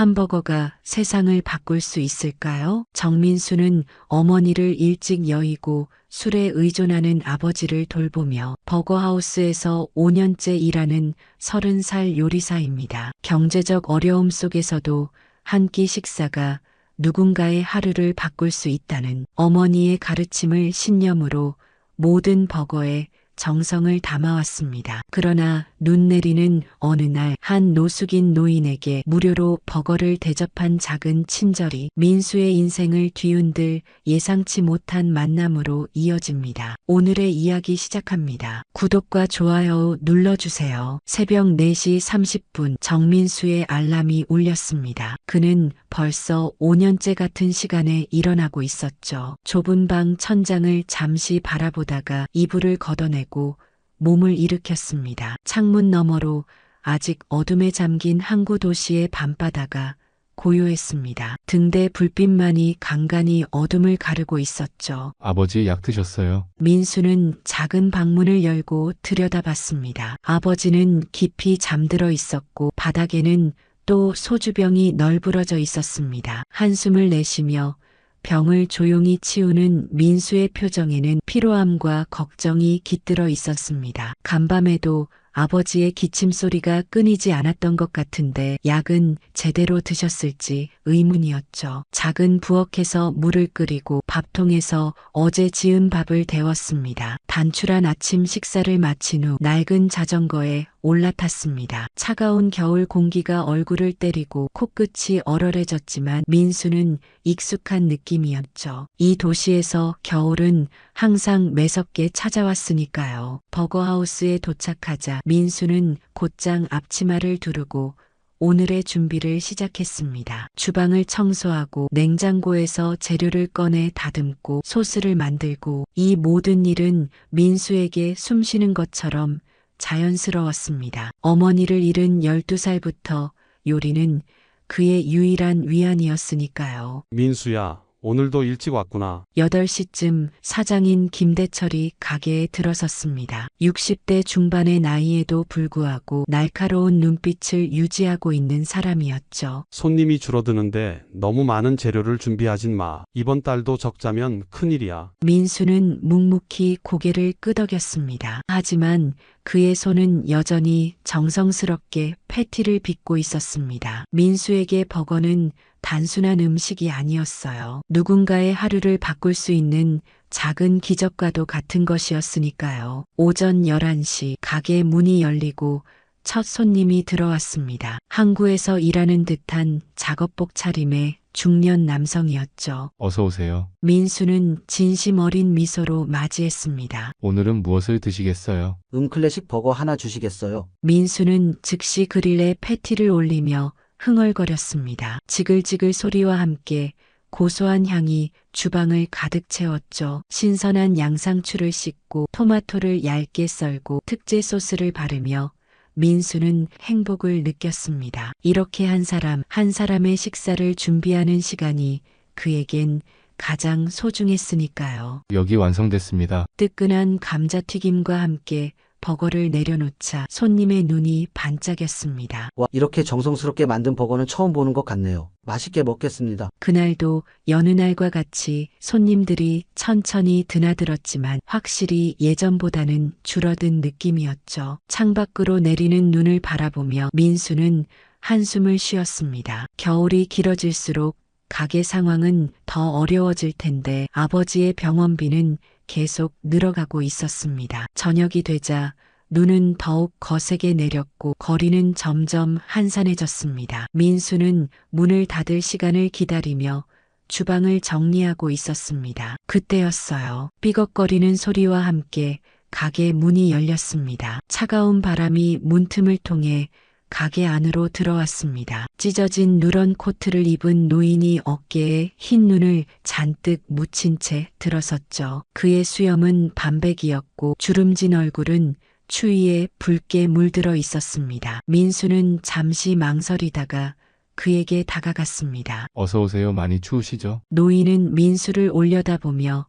ham버거가 세상을 바꿀 수 있을까요? 정민수는 어머니를 일찍 여의고 술에 의존하는 아버지를 돌보며 버거하우스에서 5년째 일하는 30살 요리사입니다. 경제적 어려움 속에서도 한 끼 식사가 누군가의 하루를 바꿀 수 있다는 어머니의 가르침을 신념으로 모든 버거에 정성을 담아왔습니다. 그러나 눈 내리는 어느 날 한 노숙인 노인에게 무료로 버거를 대접한 작은 친절이 민수의 인생을 뒤흔들 예상치 못한 만남으로 이어집니다. 오늘의 이야기 시작합니다. 구독과 좋아요 눌러주세요. 새벽 4시 30분 정민수의 알람이 울렸습니다. 그는 벌써 5년째 같은 시간에 일어나고 있었죠. 좁은 방 천장을 잠시 바라보다가 이불을 걷어내고 몸을 일으켰습니다. 창문 너머로 아직 어둠에 잠긴 항구 도시의 밤바다가 고요했습니다. 등대 불빛만이 간간히 어둠을 가르고 있었죠. 아버지 약 드셨어요? 민수는 작은 방문을 열고 들여다봤습니다. 아버지는 깊이 잠들어 있었고 바닥에는 또 소주병이 널브러져 있었습니다. 한숨을 내쉬며 병을 조용히 치우는 민수의 표정에는 피로함과 걱정이 깃들어 있었습니다. 간밤에도 아버지의 기침 소리가 끊이지 않았던 것 같은데 약은 제대로 드셨을지 의문이었죠. 작은 부엌에서 물을 끓이고 밥통에서 어제 지은 밥을 데웠습니다. 단출한 아침 식사를 마친 후 낡은 자전거에 올라탔습니다. 차가운 겨울 공기가 얼굴을 때리고 코끝이 얼얼해졌지만 민수는 익숙한 느낌이었죠. 이 도시에서 겨울은 항상 매섭게 찾아왔으니까요. 버거하우스에 도착하자 민수는 곧장 앞치마를 두르고 오늘의 준비를 시작했습니다. 주방을 청소하고 냉장고에서 재료를 꺼내 다듬고 소스를 만들고 이 모든 일은 민수에게 숨쉬는 것처럼 자연스러웠습니다. 어머니를 잃은 12살부터 요리는 그의 유일한 위안이었으니까요. 민수야, 오늘도 일찍 왔구나. 8시쯤 사장인 김대철이 가게에 들어섰습니다. 60대 중반의 나이에도 불구하고 날카로운 눈빛을 유지하고 있는 사람이었죠. 손님이 줄어드는데 너무 많은 재료를 준비하진 마. 이번 달도 적자면 큰일이야. 민수는 묵묵히 고개를 끄덕였습니다. 하지만 그의 손은 여전히 정성스럽게 패티를 빚고 있었습니다. 민수에게 버거는 단순한 음식이 아니었어요. 누군가의 하루를 바꿀 수 있는 작은 기적과도 같은 것이었으니까요. 오전 11시 가게 문이 열리고 첫 손님이 들어왔습니다. 항구에서 일하는 듯한 작업복 차림의 중년 남성이었죠. 어서 오세요. 민수는 진심 어린 미소로 맞이했습니다. 오늘은 무엇을 드시겠어요? 클래식 버거 하나 주시겠어요? 민수는 즉시 그릴에 패티를 올리며 흥얼거렸습니다. 지글지글 소리와 함께 고소한 향이 주방을 가득 채웠죠. 신선한 양상추를 씻고 토마토를 얇게 썰고 특제 소스를 바르며 민수는 행복을 느꼈습니다. 이렇게 한 사람의 식사를 준비하는 시간이 그에겐 가장 소중했으니까요. 여기 완성됐습니다. 뜨끈한 감자튀김과 함께 버거를 내려놓자 손님의 눈이 반짝였습니다. 와, 이렇게 정성스럽게 만든 버거는 처음 보는 것 같네요. 맛있게 먹겠습니다. 그날도 여느 날과 같이 손님들이 천천히 드나들었지만 확실히 예전보다는 줄어든 느낌이었죠. 창밖으로 내리는 눈을 바라보며 민수는 한숨을 쉬었습니다. 겨울이 길어질수록 가게 상황은 더 어려워질 텐데 아버지의 병원비는 계속 늘어가고 있었습니다. 저녁이 되자 눈은 더욱 거세게 내렸고 거리는 점점 한산해졌습니다. 민수는 문을 닫을 시간을 기다리며 주방을 정리하고 있었습니다. 그때였어요. 삐걱거리는 소리와 함께 가게 문이 열렸습니다. 차가운 바람이 문틈을 통해 가게 안으로 들어왔습니다. 찢어진 누런 코트를 입은 노인이 어깨에 흰 눈을 잔뜩 묻힌 채 들어섰죠. 그의 수염은 반백이었고 주름진 얼굴은 추위에 붉게 물들어 있었습니다. 민수는 잠시 망설이다가 그에게 다가갔습니다. 어서 오세요. 많이 추우시죠? 노인은 민수를 올려다보며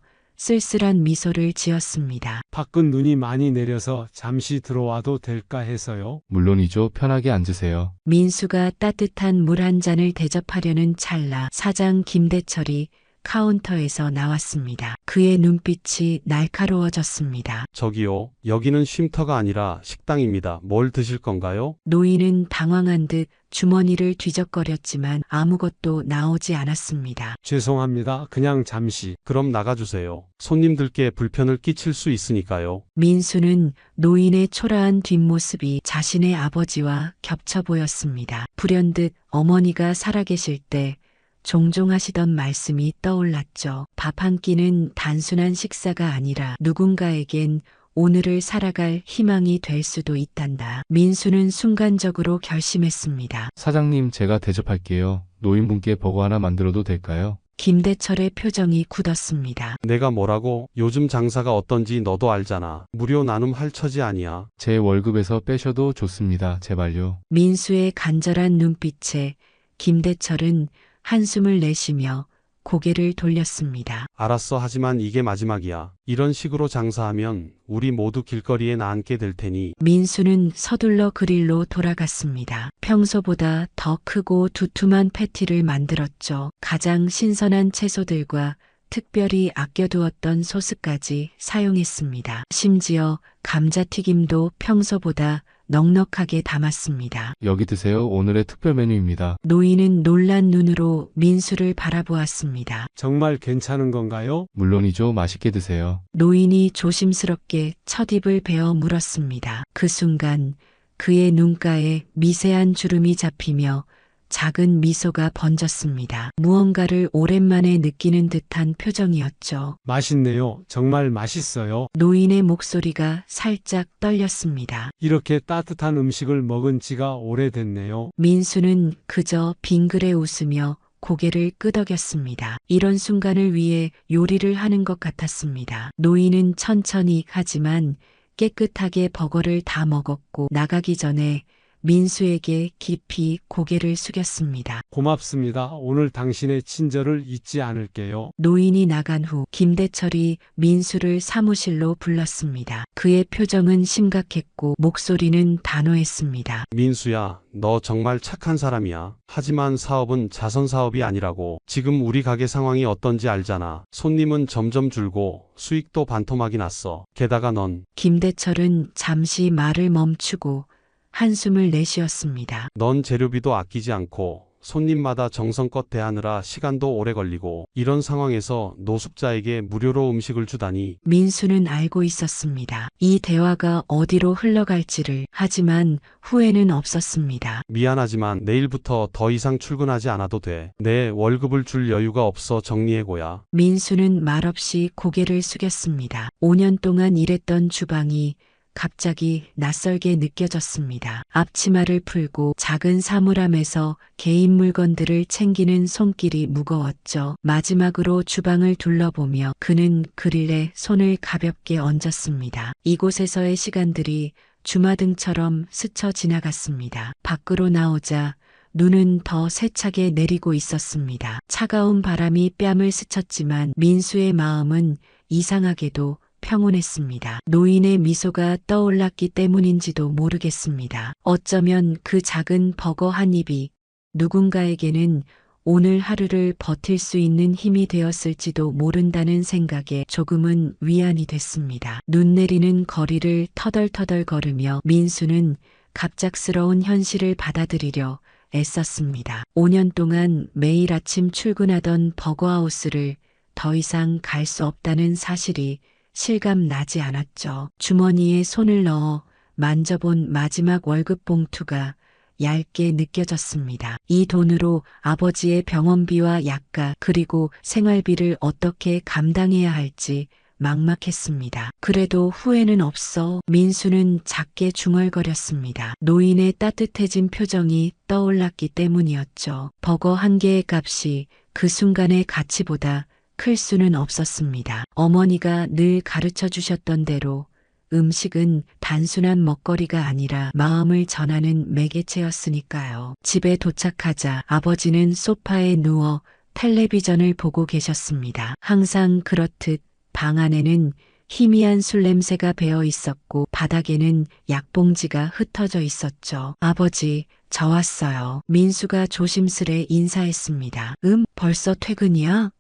쓸쓸한 미소를 지었습니다. 밖은 눈이 많이 내려서 잠시 들어와도 될까 해서요. 물론이죠. 편하게 앉으세요. 민수가 따뜻한 물 한 잔을 대접하려는 찰나 사장 김대철이 카운터에서 나왔습니다. 그의 눈빛이 날카로워졌습니다. 저기요, 여기는 쉼터가 아니라 식당입니다. 뭘 드실 건가요? 노인은 당황한 듯 주머니를 뒤적거렸지만 아무것도 나오지 않았습니다. 죄송합니다. 그냥 잠시. 그럼 나가주세요. 손님들께 불편을 끼칠 수 있으니까요. 민수는 노인의 초라한 뒷모습이 자신의 아버지와 겹쳐 보였습니다. 불현듯 어머니가 살아계실 때 종종 하시던 말씀이 떠올랐죠. 밥 한 끼는 단순한 식사가 아니라 누군가에겐 오늘을 살아갈 희망이 될 수도 있단다. 민수는 순간적으로 결심했습니다. 사장님, 제가 대접할게요. 노인분께 버거 하나 만들어도 될까요? 김대철의 표정이 굳었습니다. 내가 뭐라고? 요즘 장사가 어떤지 너도 알잖아. 무료 나눔 할 처지 아니야. 제 월급에서 빼셔도 좋습니다. 제발요. 민수의 간절한 눈빛에 김대철은 한숨을 내쉬며 고개를 돌렸습니다. 알았어, 하지만 이게 마지막이야. 이런 식으로 장사하면 우리 모두 길거리에 나앉게 될 테니. 민수는 서둘러 그릴로 돌아갔습니다. 평소보다 더 크고 두툼한 패티를 만들었죠. 가장 신선한 채소들과 특별히 아껴두었던 소스까지 사용했습니다. 심지어 감자튀김도 평소보다 넉넉하게 담았습니다. 여기 드세요. 오늘의 특별 메뉴입니다. 노인은 놀란 눈으로 민수를 바라보았습니다. 정말 괜찮은 건가요? 물론이죠. 맛있게 드세요. 노인이 조심스럽게 첫입을 베어 물었습니다. 그 순간 그의 눈가에 미세한 주름이 잡히며 작은 미소가 번졌습니다. 무언가를 오랜만에 느끼는 듯한 표정이었죠. 맛있네요. 정말 맛있어요. 노인의 목소리가 살짝 떨렸습니다. 이렇게 따뜻한 음식을 먹은 지가 오래됐네요. 민수는 그저 빙그레 웃으며 고개를 끄덕였습니다. 이런 순간을 위해 요리를 하는 것 같았습니다. 노인은 천천히 하지만 깨끗하게 버거를 다 먹었고 나가기 전에 민수에게 깊이 고개를 숙였습니다. 고맙습니다. 오늘 당신의 친절을 잊지 않을게요. 노인이 나간 후 김대철이 민수를 사무실로 불렀습니다. 그의 표정은 심각했고 목소리는 단호했습니다. 민수야, 너 정말 착한 사람이야. 하지만 사업은 자선 사업이 아니라고. 지금 우리 가게 상황이 어떤지 알잖아. 손님은 점점 줄고 수익도 반토막이 났어. 게다가 넌 김대철은 잠시 말을 멈추고 한숨을 내쉬었습니다. 재료비도 아끼지 않고 손님마다 정성껏 대하느라 시간도 오래 걸리고 이런 상황에서 노숙자에게 무료로 음식을 주다니. 민수는 알고 있었습니다. 이 대화가 어디로 흘러갈지를. 하지만 후회는 없었습니다. 미안하지만 내일부터 더 이상 출근하지 않아도 돼. 내 월급을 줄 여유가 없어 정리해고야. 민수는 말없이 고개를 숙였습니다. 5년 동안 일했던 주방이 갑자기 낯설게 느껴졌습니다. 앞치마를 풀고 작은 사물함에서 개인 물건들을 챙기는 손길이 무거웠죠. 마지막으로 주방을 둘러보며 그는 그릴에 손을 가볍게 얹었습니다. 이곳에서의 시간들이 주마등처럼 스쳐 지나갔습니다. 밖으로 나오자 눈은 더 세차게 내리고 있었습니다. 차가운 바람이 뺨을 스쳤지만 민수의 마음은 이상하게도 평온했습니다. 노인의 미소가 떠올랐기 때문인지도 모르겠습니다. 어쩌면 그 작은 버거 한 입이 누군가에게는 오늘 하루를 버틸 수 있는 힘이 되었을지도 모른다는 생각에 조금은 위안이 됐습니다. 눈 내리는 거리를 터덜터덜 걸으며 민수는 갑작스러운 현실을 받아들이려 애썼습니다. 5년 동안 매일 아침 출근하던 버거하우스를 더 이상 갈 수 없다는 사실이 실감 나지 않았죠. 주머니에 손을 넣어 만져본 마지막 월급 봉투가 얇게 느껴졌습니다. 이 돈으로 아버지의 병원비와 약가 그리고 생활비를 어떻게 감당해야 할지 막막했습니다. 그래도 후회는 없어. 민수는 작게 중얼거렸습니다. 노인의 따뜻해진 표정이 떠올랐기 때문이었죠. 버거 한 개의 값이 그 순간의 가치보다 클 수는 없었습니다. 어머니가 늘 가르쳐 주셨던 대로 음식은 단순한 먹거리가 아니라 마음을 전하는 매개체였으니까요. 집에 도착하자 아버지는 소파에 누워 텔레비전을 보고 계셨습니다. 항상 그렇듯 방 안에는 희미한 술 냄새가 배어 있었고 바닥에는 약봉지가 흩어져 있었죠. 아버지, 저 왔어요. 민수가 조심스레 인사했습니다. 벌써 퇴근이야?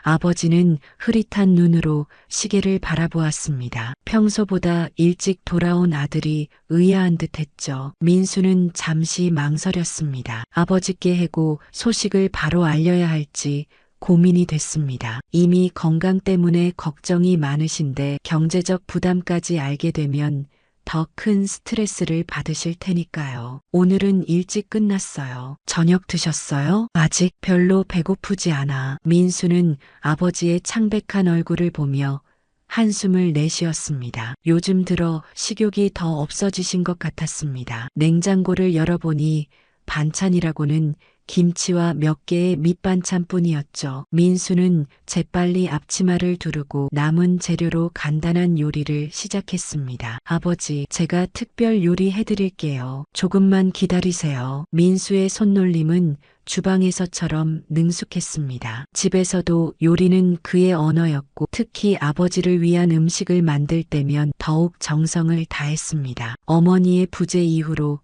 아버지는 흐릿한 눈으로 시계를 바라보았습니다. 평소보다 일찍 돌아온 아들이 의아한 듯했죠. 민수는 잠시 망설였습니다. 아버지께 해고 소식을 바로 알려야 할지 고민이 됐습니다. 이미 건강 때문에 걱정이 많으신데 경제적 부담까지 알게 되면 더 큰 스트레스를 받으실 테니까요. 오늘은 일찍 끝났어요. 저녁 드셨어요? 아직 별로 배고프지 않아. 민수는 아버지의 창백한 얼굴을 보며 한숨을 내쉬었습니다. 요즘 들어 식욕이 더 없어지신 것 같았습니다. 냉장고를 열어보니 반찬이라고는 김치와 몇 개의 밑반찬뿐이었죠. 민수는 재빨리 앞치마를 두르고 남은 재료로 간단한 요리를 시작했습니다. 아버지, 제가 특별 요리 해드릴게요. 조금만 기다리세요. 민수의 손놀림은 주방에서처럼 능숙했습니다. 집에서도 요리는 그의 언어였고 특히 아버지를 위한 음식을 만들 때면 더욱 정성을 다했습니다. 어머니의 부재 이후로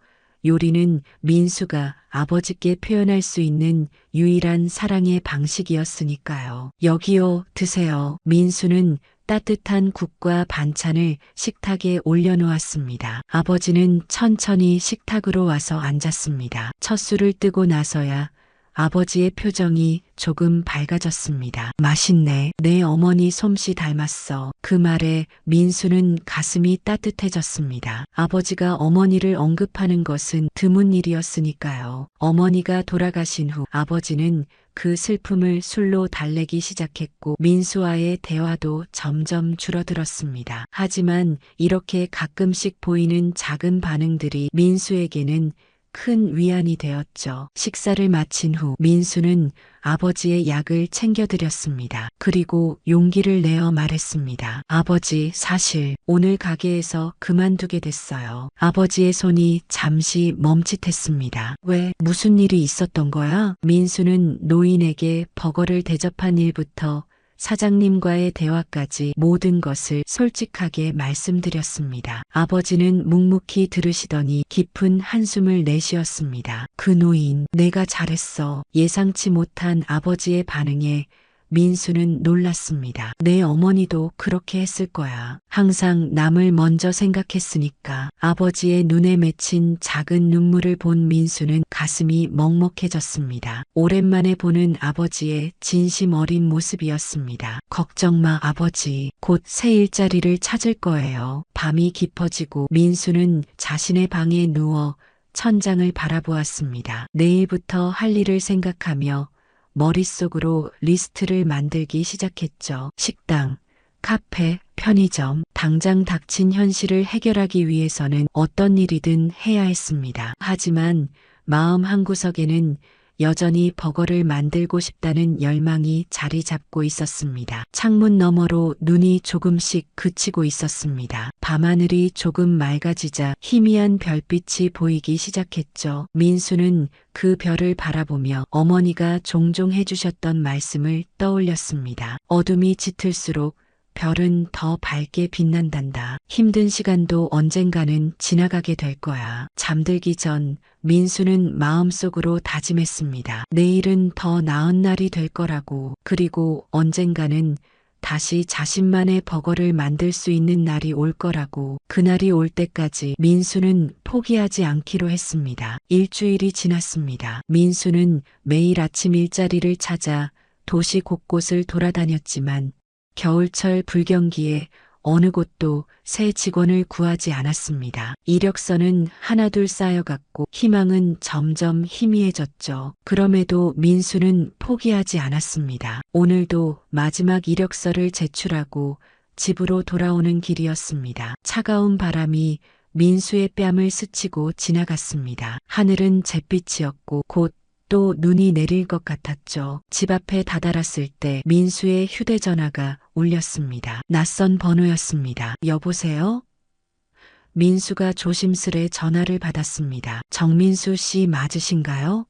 요리는 민수가 아버지께 표현할 수 있는 유일한 사랑의 방식이었으니까요. 여기요, 드세요. 민수는 따뜻한 국과 반찬을 식탁에 올려놓았습니다. 아버지는 천천히 식탁으로 와서 앉았습니다. 첫 술을 뜨고 나서야 아버지의 표정이 조금 밝아졌습니다. 맛있네. 내 어머니 솜씨 닮았어. 그 말에 민수는 가슴이 따뜻해졌습니다. 아버지가 어머니를 언급하는 것은 드문 일이었으니까요. 어머니가 돌아가신 후 아버지는 그 슬픔을 술로 달래기 시작했고 민수와의 대화도 점점 줄어들었습니다. 하지만 이렇게 가끔씩 보이는 작은 반응들이 민수에게는 큰 위안이 되었죠. 식사를 마친 후 민수는 아버지의 약을 챙겨드렸습니다. 그리고 용기를 내어 말했습니다. 아버지, 사실 오늘 가게에서 그만두게 됐어요. 아버지의 손이 잠시 멈칫했습니다. 왜? 무슨 일이 있었던 거야? 민수는 노인에게 버거를 대접한 일부터 사장님과의 대화까지 모든 것을 솔직하게 말씀드렸습니다. 아버지는 묵묵히 들으시더니 깊은 한숨을 내쉬었습니다. 그 노인, 내가 잘했어. 예상치 못한 아버지의 반응에 민수는 놀랐습니다. 내 어머니도 그렇게 했을 거야. 항상 남을 먼저 생각했으니까. 아버지의 눈에 맺힌 작은 눈물을 본 민수는 가슴이 먹먹해졌습니다. 오랜만에 보는 아버지의 진심 어린 모습이었습니다. 걱정 마, 아버지. 곧 새 일자리를 찾을 거예요. 밤이 깊어지고 민수는 자신의 방에 누워 천장을 바라보았습니다. 내일부터 할 일을 생각하며 머릿속으로 리스트를 만들기 시작했죠. 식당, 카페, 편의점, 당장 닥친 현실을 해결하기 위해서는 어떤 일이든 해야 했습니다. 하지만 마음 한구석에는 여전히 버거를 만들고 싶다는 열망이 자리 잡고 있었습니다. 창문 너머로 눈이 조금씩 그치고 있었습니다. 밤하늘이 조금 맑아지자 희미한 별빛이 보이기 시작했죠. 민수는 그 별을 바라보며 어머니가 종종 해주셨던 말씀을 떠올렸습니다. 어둠이 짙을수록 별은 더 밝게 빛난단다. 힘든 시간도 언젠가는 지나가게 될 거야. 잠들기 전 민수는 마음속으로 다짐했습니다. 내일은 더 나은 날이 될 거라고. 그리고 언젠가는 다시 자신만의 버거를 만들 수 있는 날이 올 거라고. 그날이 올 때까지 민수는 포기하지 않기로 했습니다. 일주일이 지났습니다. 민수는 매일 아침 일자리를 찾아 도시 곳곳을 돌아다녔지만 겨울철 불경기에 어느 곳도 새 직원을 구하지 않았습니다. 이력서는 하나둘 쌓여갔고 희망은 점점 희미해졌죠. 그럼에도 민수는 포기하지 않았습니다. 오늘도 마지막 이력서를 제출하고 집으로 돌아오는 길이었습니다. 차가운 바람이 민수의 뺨을 스치고 지나갔습니다. 하늘은 잿빛이었고 곧 또 눈이 내릴 것 같았죠. 집 앞에 다다랐을 때 민수의 휴대전화가 울렸습니다. 낯선 번호였습니다. 여보세요? 민수가 조심스레 전화를 받았습니다. 정민수 씨 맞으신가요?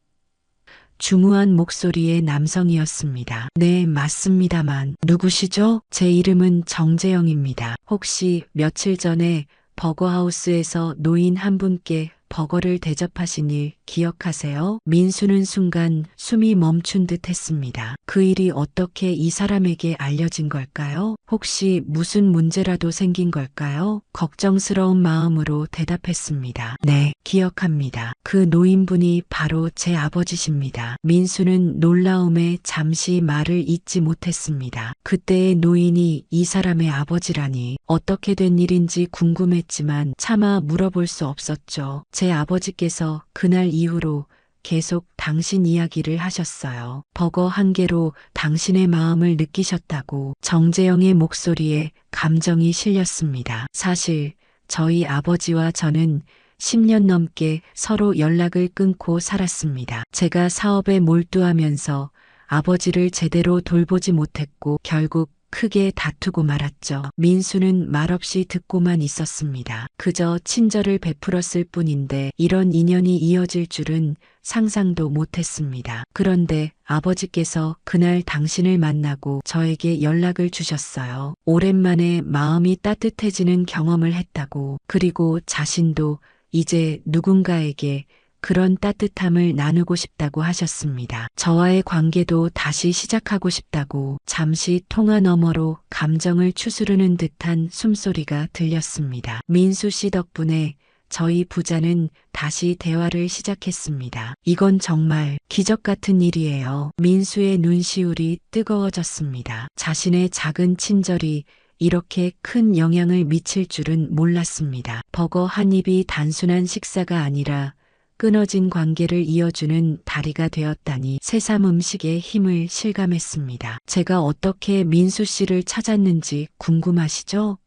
중후한 목소리의 남성이었습니다. 네, 맞습니다만. 누구시죠? 제 이름은 정재영입니다. 혹시 며칠 전에 버거하우스에서 노인 한 분께 버거를 대접하신 일 기억하세요? 민수는 순간 숨이 멈춘 듯 했습니다. 그 일이 어떻게 이 사람에게 알려진 걸까요? 혹시 무슨 문제라도 생긴 걸까요? 걱정스러운 마음으로 대답했습니다. 네, 기억합니다. 그 노인분이 바로 제 아버지십니다. 민수는 놀라움에 잠시 말을 잇지 못했습니다. 그때의 노인이 이 사람의 아버지라니 어떻게 된 일인지 궁금했지만 차마 물어볼 수 없었죠. 제 아버지께서 그날 이후로 계속 당신 이야기를 하셨어요. 버거 한 개로 당신의 마음을 느끼셨다고. 정재영의 목소리에 감정이 실렸습니다. 사실 저희 아버지와 저는 10년 넘게 서로 연락을 끊고 살았습니다. 제가 사업에 몰두하면서 아버지를 제대로 돌보지 못했고 결국 크게 다투고 말았죠. 민수는 말없이 듣고만 있었습니다. 그저 친절을 베풀었을 뿐인데 이런 인연이 이어질 줄은 상상도 못했습니다. 그런데 아버지께서 그날 당신을 만나고 저에게 연락을 주셨어요. 오랜만에 마음이 따뜻해지는 경험을 했다고. 그리고 자신도 이제 누군가에게 그런 따뜻함을 나누고 싶다고 하셨습니다. 저와의 관계도 다시 시작하고 싶다고. 잠시 통화 너머로 감정을 추스르는 듯한 숨소리가 들렸습니다. 민수 씨 덕분에 저희 부자는 다시 대화를 시작했습니다. 이건 정말 기적 같은 일이에요. 민수의 눈시울이 뜨거워졌습니다. 자신의 작은 친절이 이렇게 큰 영향을 미칠 줄은 몰랐습니다. 버거 한 입이 단순한 식사가 아니라 끊어진 관계를 이어주는 다리가 되었다니 새삼 음식의 힘을 실감했습니다. 제가 어떻게 민수 씨를 찾았는지 궁금하시죠?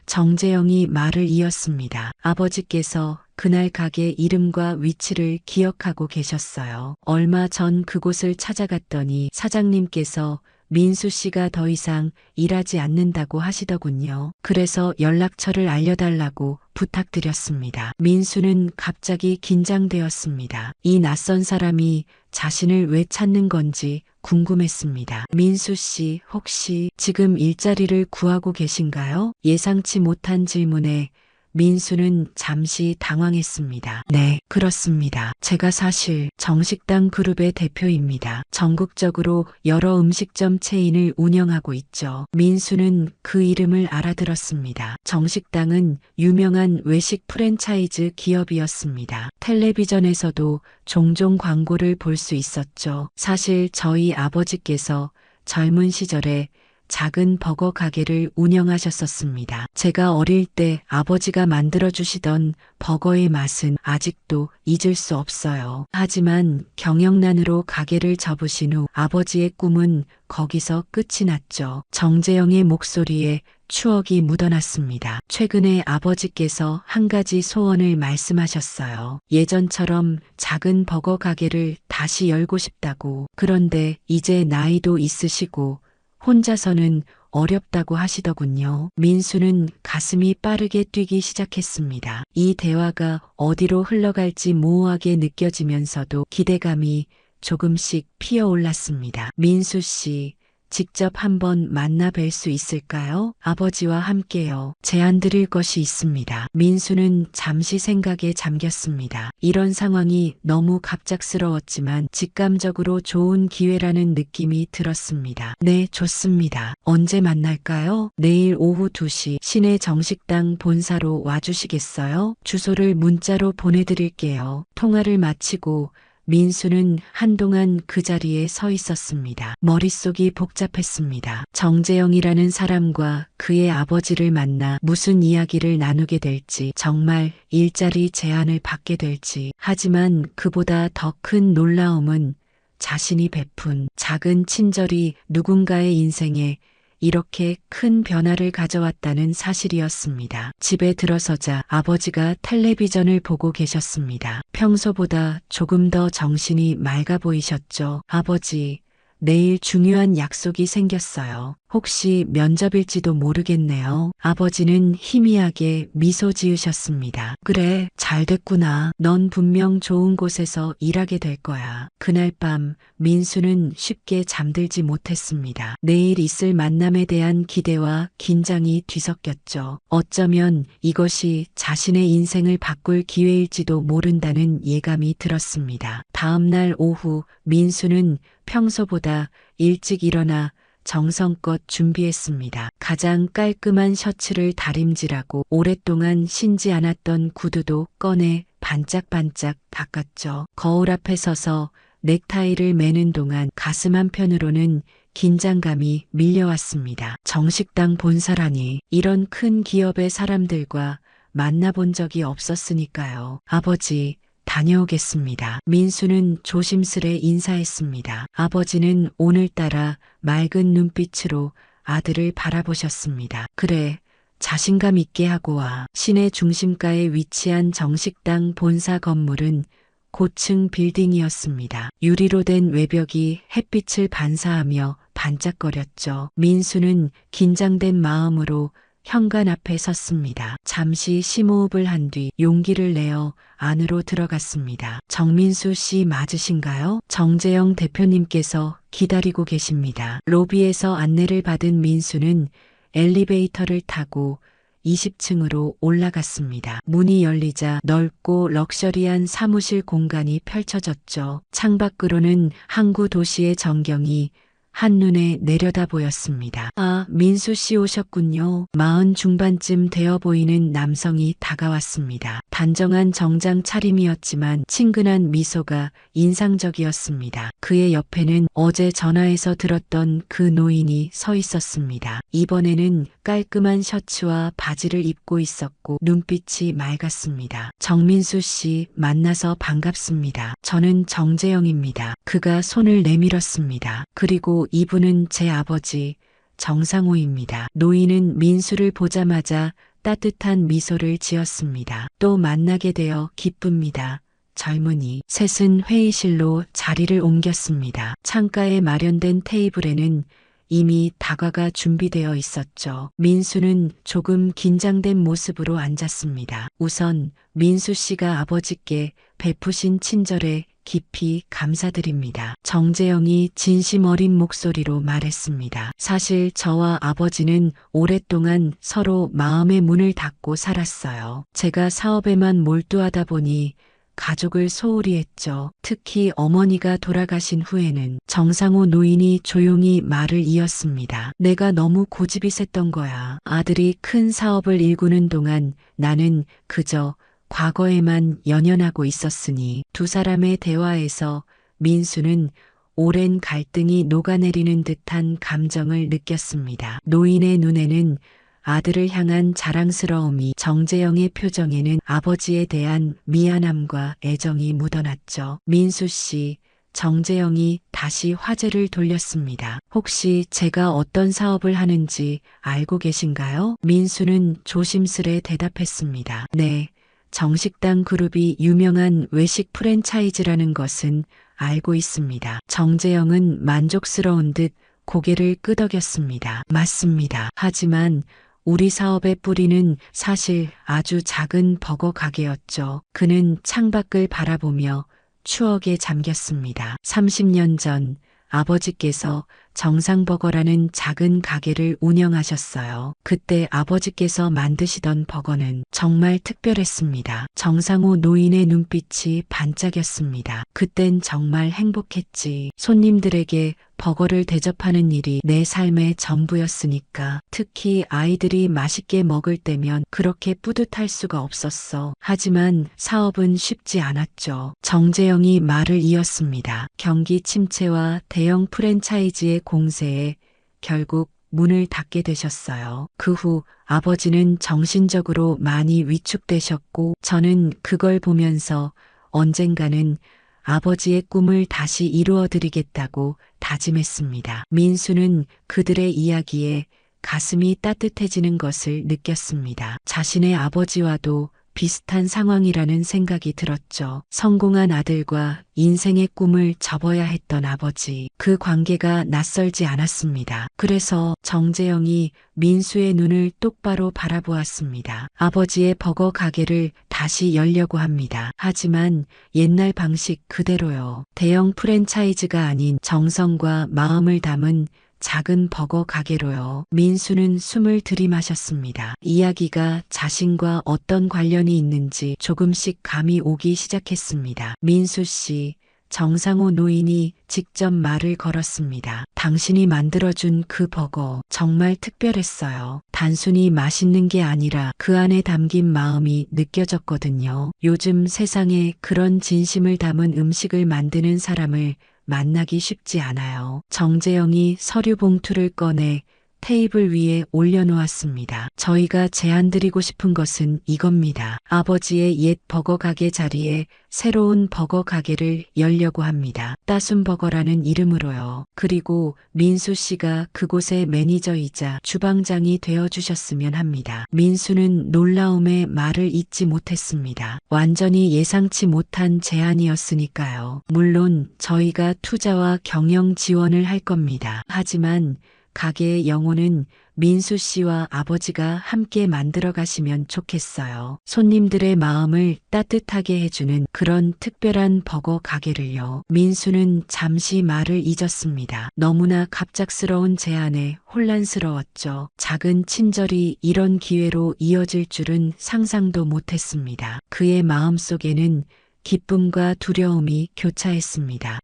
정재영이 말을 이었습니다. 아버지께서 그날 가게 이름과 위치를 기억하고 계셨어요. 얼마 전 그곳을 찾아갔더니 사장님께서 민수 씨가 더 이상 일하지 않는다고 하시더군요. 그래서 연락처를 알려달라고 부탁드렸습니다. 민수는 갑자기 긴장되었습니다. 이 낯선 사람이 자신을 왜 찾는 건지 궁금했습니다. 민수 씨, 혹시 지금 일자리를 구하고 계신가요? 예상치 못한 질문에 민수는 잠시 당황했습니다. 네, 그렇습니다. 제가 사실 정식당 그룹의 대표입니다. 전국적으로 여러 음식점 체인을 운영하고 있죠. 민수는 그 이름을 알아들었습니다. 정식당은 유명한 외식 프랜차이즈 기업이었습니다. 텔레비전에서도 종종 광고를 볼 수 있었죠. 사실 저희 아버지께서 젊은 시절에 작은 버거 가게를 운영하셨었습니다. 제가 어릴 때 아버지가 만들어주시던 버거의 맛은 아직도 잊을 수 없어요. 하지만 경영난으로 가게를 접으신 후 아버지의 꿈은 거기서 끝이 났죠. 정재영의 목소리에 추억이 묻어났습니다. 최근에 아버지께서 한 가지 소원을 말씀하셨어요. 예전처럼 작은 버거 가게를 다시 열고 싶다고. 그런데 이제 나이도 있으시고 혼자서는 어렵다고 하시더군요. 민수는 가슴이 빠르게 뛰기 시작했습니다. 이 대화가 어디로 흘러갈지 모호하게 느껴지면서도 기대감이 조금씩 피어올랐습니다. 민수 씨, 직접 한번 만나 뵐 수 있을까요? 아버지와 함께요. 제안 드릴 것이 있습니다. 민수는 잠시 생각에 잠겼습니다. 이런 상황이 너무 갑작스러웠지만 직감적으로 좋은 기회라는 느낌이 들었습니다. 네, 좋습니다. 언제 만날까요? 내일 오후 2시 시내 정식당 본사로 와주시겠어요? 주소를 문자로 보내드릴게요. 통화를 마치고 민수는 한동안 그 자리에 서 있었습니다. 머릿속이 복잡했습니다. 정재영이라는 사람과 그의 아버지를 만나 무슨 이야기를 나누게 될지, 정말 일자리 제안을 받게 될지. 하지만 그보다 더 큰 놀라움은 자신이 베푼 작은 친절이 누군가의 인생에 이렇게 큰 변화를 가져왔다는 사실이었습니다. 집에 들어서자 아버지가 텔레비전을 보고 계셨습니다. 평소보다 조금 더 정신이 맑아 보이셨죠. 아버지, 내일 중요한 약속이 생겼어요. 혹시 면접일지도 모르겠네요. 아버지는 희미하게 미소 지으셨습니다. 그래, 잘 됐구나. 넌 분명 좋은 곳에서 일하게 될 거야. 그날 밤 민수는 쉽게 잠들지 못했습니다. 내일 있을 만남에 대한 기대와 긴장이 뒤섞였죠. 어쩌면 이것이 자신의 인생을 바꿀 기회일지도 모른다는 예감이 들었습니다. 다음 날 오후 민수는 평소보다 일찍 일어나 정성껏 준비했습니다. 가장 깔끔한 셔츠를 다림질하고 오랫동안 신지 않았던 구두도 꺼내 반짝반짝 닦았죠. 거울 앞에 서서 넥타이를 매는 동안 가슴 한편으로는 긴장감이 밀려왔습니다. 정식당 본사라니 이런 큰 기업의 사람들과 만나본 적이 없었으니까요. 아버지, 다녀오겠습니다. 민수는 조심스레 인사했습니다. 아버지는 오늘따라 맑은 눈빛으로 아들을 바라보셨습니다. 그래, 자신감 있게 하고 와. 시내 중심가에 위치한 정식당 본사 건물은 고층 빌딩이었습니다. 유리로 된 외벽이 햇빛을 반사하며 반짝거렸죠. 민수는 긴장된 마음으로 현관 앞에 섰습니다. 잠시 심호흡을 한 뒤 용기를 내어 안으로 들어갔습니다. 정민수 씨 맞으신가요? 정재영 대표님께서 기다리고 계십니다. 로비에서 안내를 받은 민수는 엘리베이터를 타고 20층으로 올라갔습니다. 문이 열리자 넓고 럭셔리한 사무실 공간이 펼쳐졌죠. 창밖으로는 항구 도시의 전경이 한눈에 내려다 보였습니다. 아, 민수 씨 오셨군요. 40 중반쯤 되어 보이는 남성이 다가왔습니다. 단정한 정장 차림이었지만 친근한 미소가 인상적이었습니다. 그의 옆에는 어제 전화해서 들었던 그 노인이 서 있었습니다. 이번에는 깔끔한 셔츠와 바지를 입고 있었고 눈빛이 맑았습니다. 정민수 씨 만나서 반갑습니다. 저는 정재영입니다. 그가 손을 내밀었습니다. 그리고 이분은 제 아버지 정상호입니다. 노인은 민수를 보자마자 따뜻한 미소를 지었습니다. 또 만나게 되어 기쁩니다. 젊은이. 셋은 회의실로 자리를 옮겼습니다. 창가에 마련된 테이블에는 이미 다과가 준비되어 있었죠. 민수는 조금 긴장된 모습으로 앉았습니다. 우선 민수 씨가 아버지께 베푸신 친절에 깊이 감사드립니다. 정재영이 진심 어린 목소리로 말했습니다. 사실 저와 아버지는 오랫동안 서로 마음의 문을 닫고 살았어요. 제가 사업에만 몰두하다 보니 가족을 소홀히 했죠. 특히 어머니가 돌아가신 후에는. 정상호 노인이 조용히 말을 이었습니다. 내가 너무 고집이 셌던 거야. 아들이 큰 사업을 일구는 동안 나는 그저 과거에만 연연하고 있었으니. 두 사람의 대화에서 민수는 오랜 갈등이 녹아내리는 듯한 감정을 느꼈습니다. 노인의 눈에는 아들을 향한 자랑스러움이, 정재영의 표정에는 아버지에 대한 미안함과 애정이 묻어났죠. 민수 씨, 정재영이 다시 화제를 돌렸습니다. 혹시 제가 어떤 사업을 하는지 알고 계신가요? 민수는 조심스레 대답했습니다. 네. 정식당 그룹이 유명한 외식 프랜차이즈라는 것은 알고 있습니다. 정재영은 만족스러운 듯 고개를 끄덕였습니다. 맞습니다. 하지만 우리 사업의 뿌리는 사실 아주 작은 버거 가게였죠. 그는 창밖을 바라보며 추억에 잠겼습니다. 30년 전 아버지께서 정상버거라는 작은 가게를 운영하셨어요. 그때 아버지께서 만드시던 버거는 정말 특별했습니다. 정상호 노인의 눈빛이 반짝였습니다. 그땐 정말 행복했지. 손님들에게 버거를 대접하는 일이 내 삶의 전부였으니까. 특히 아이들이 맛있게 먹을 때면 그렇게 뿌듯할 수가 없었어. 하지만 사업은 쉽지 않았죠. 정재영이 말을 이었습니다. 경기 침체와 대형 프랜차이즈의 공세에 결국 문을 닫게 되셨어요. 그 후 아버지는 정신적으로 많이 위축되셨고 저는 그걸 보면서 언젠가는 아버지의 꿈을 다시 이루어드리겠다고 다짐했습니다. 민수는 그들의 이야기에 가슴이 따뜻해지는 것을 느꼈습니다. 자신의 아버지와도 비슷한 상황이라는 생각이 들었죠. 성공한 아들과 인생의 꿈을 접어야 했던 아버지. 그 관계가 낯설지 않았습니다. 그래서 정재영이 민수의 눈을 똑바로 바라보았습니다. 아버지의 버거 가게를 다시 열려고 합니다. 하지만 옛날 방식 그대로요. 대형 프랜차이즈가 아닌 정성과 마음을 담은 작은 버거 가게로요. 민수는 숨을 들이마셨습니다. 이야기가 자신과 어떤 관련이 있는지 조금씩 감이 오기 시작했습니다. 민수 씨, 정상호 노인이 직접 말을 걸었습니다. 당신이 만들어준 그 버거 정말 특별했어요. 단순히 맛있는 게 아니라 그 안에 담긴 마음이 느껴졌거든요. 요즘 세상에 그런 진심을 담은 음식을 만드는 사람을 만나기 쉽지 않아요. 정재영이 서류 봉투를 꺼내 테이블 위에 올려놓았습니다. 저희가 제안드리고 싶은 것은 이겁니다. 아버지의 옛 버거 가게 자리에 새로운 버거 가게를 열려고 합니다. 따순버거라는 이름으로요. 그리고 민수 씨가 그곳의 매니저이자 주방장이 되어주셨으면 합니다. 민수는 놀라움에 말을 잇지 못했습니다. 완전히 예상치 못한 제안이었으니까요. 물론 저희가 투자와 경영 지원을 할 겁니다. 하지만 가게의 영혼은 민수 씨와 아버지가 함께 만들어 가시면 좋겠어요. 손님들의 마음을 따뜻하게 해주는 그런 특별한 버거 가게를요. 민수는 잠시 말을 잊었습니다. 너무나 갑작스러운 제안에 혼란스러웠죠. 작은 친절이 이런 기회로 이어질 줄은 상상도 못했습니다. 그의 마음속에는 기쁨과 두려움이 교차했습니다.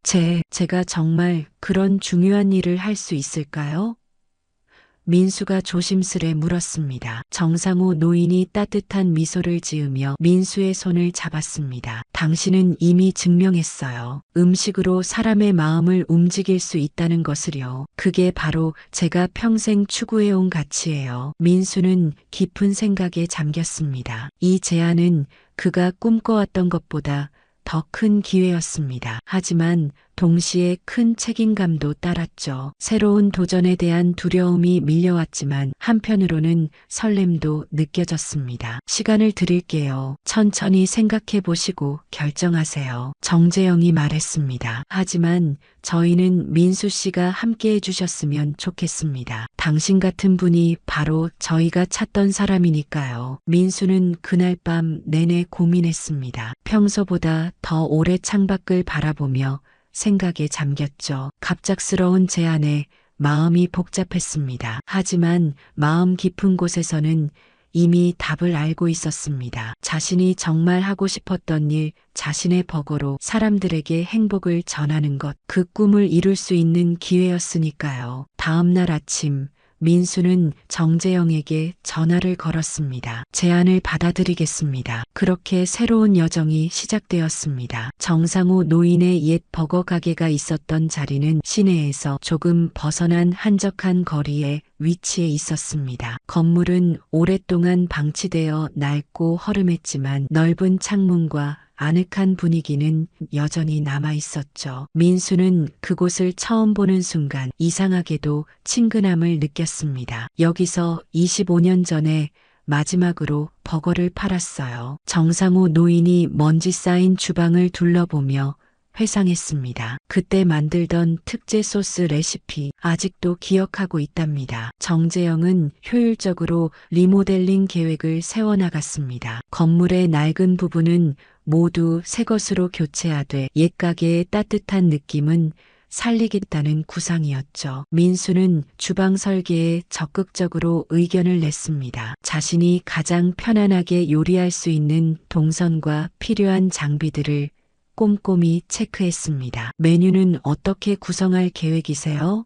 제가 정말 그런 중요한 일을 할 수 있을까요? 민수가 조심스레 물었습니다. 정상호 노인이 따뜻한 미소를 지으며 민수의 손을 잡았습니다. 당신은 이미 증명했어요. 음식으로 사람의 마음을 움직일 수 있다는 것을요. 그게 바로 제가 평생 추구해온 가치예요. 민수는 깊은 생각에 잠겼습니다. 이 제안은 그가 꿈꿔왔던 것보다 더 큰 기회였습니다. 하지만 동시에 큰 책임감도 따랐죠. 새로운 도전에 대한 두려움이 밀려왔지만 한편으로는 설렘도 느껴졌습니다. 시간을 드릴게요. 천천히 생각해 보시고 결정하세요. 정재영이 말했습니다. 하지만 저희는 민수 씨가 함께 해주셨으면 좋겠습니다. 당신 같은 분이 바로 저희가 찾던 사람이니까요. 민수는 그날 밤 내내 고민했습니다. 평소보다 더 오래 창밖을 바라보며 생각에 잠겼죠. 갑작스러운 제안에 마음이 복잡했습니다. 하지만 마음 깊은 곳에서는 이미 답을 알고 있었습니다. 자신이 정말 하고 싶었던 일, 자신의 버거로 사람들에게 행복을 전하는 것, 그 꿈을 이룰 수 있는 기회였으니까요. 다음 날 아침, 민수는 정재영에게 전화를 걸었습니다. 제안을 받아들이겠습니다. 그렇게 새로운 여정이 시작되었습니다. 정상호 노인의 옛 버거 가게가 있었던 자리는 시내에서 조금 벗어난 한적한 거리에 위치해 있었습니다. 건물은 오랫동안 방치되어 낡고 허름했지만 넓은 창문과 아늑한 분위기는 여전히 남아 있었죠. 민수는 그곳을 처음 보는 순간 이상하게도 친근함을 느꼈습니다. 여기서 25년 전에 마지막으로 버거를 팔았어요. 정상호 노인이 먼지 쌓인 주방을 둘러보며 회상했습니다. 그때 만들던 특제 소스 레시피 아직도 기억하고 있답니다. 정재영은 효율적으로 리모델링 계획을 세워나갔습니다. 건물의 낡은 부분은 모두 새 것으로 교체하되 옛 가게의 따뜻한 느낌은 살리겠다는 구상이었죠. 민수는 주방 설계에 적극적으로 의견을 냈습니다. 자신이 가장 편안하게 요리할 수 있는 동선과 필요한 장비들을 꼼꼼히 체크했습니다. 메뉴는 어떻게 구성할 계획이세요?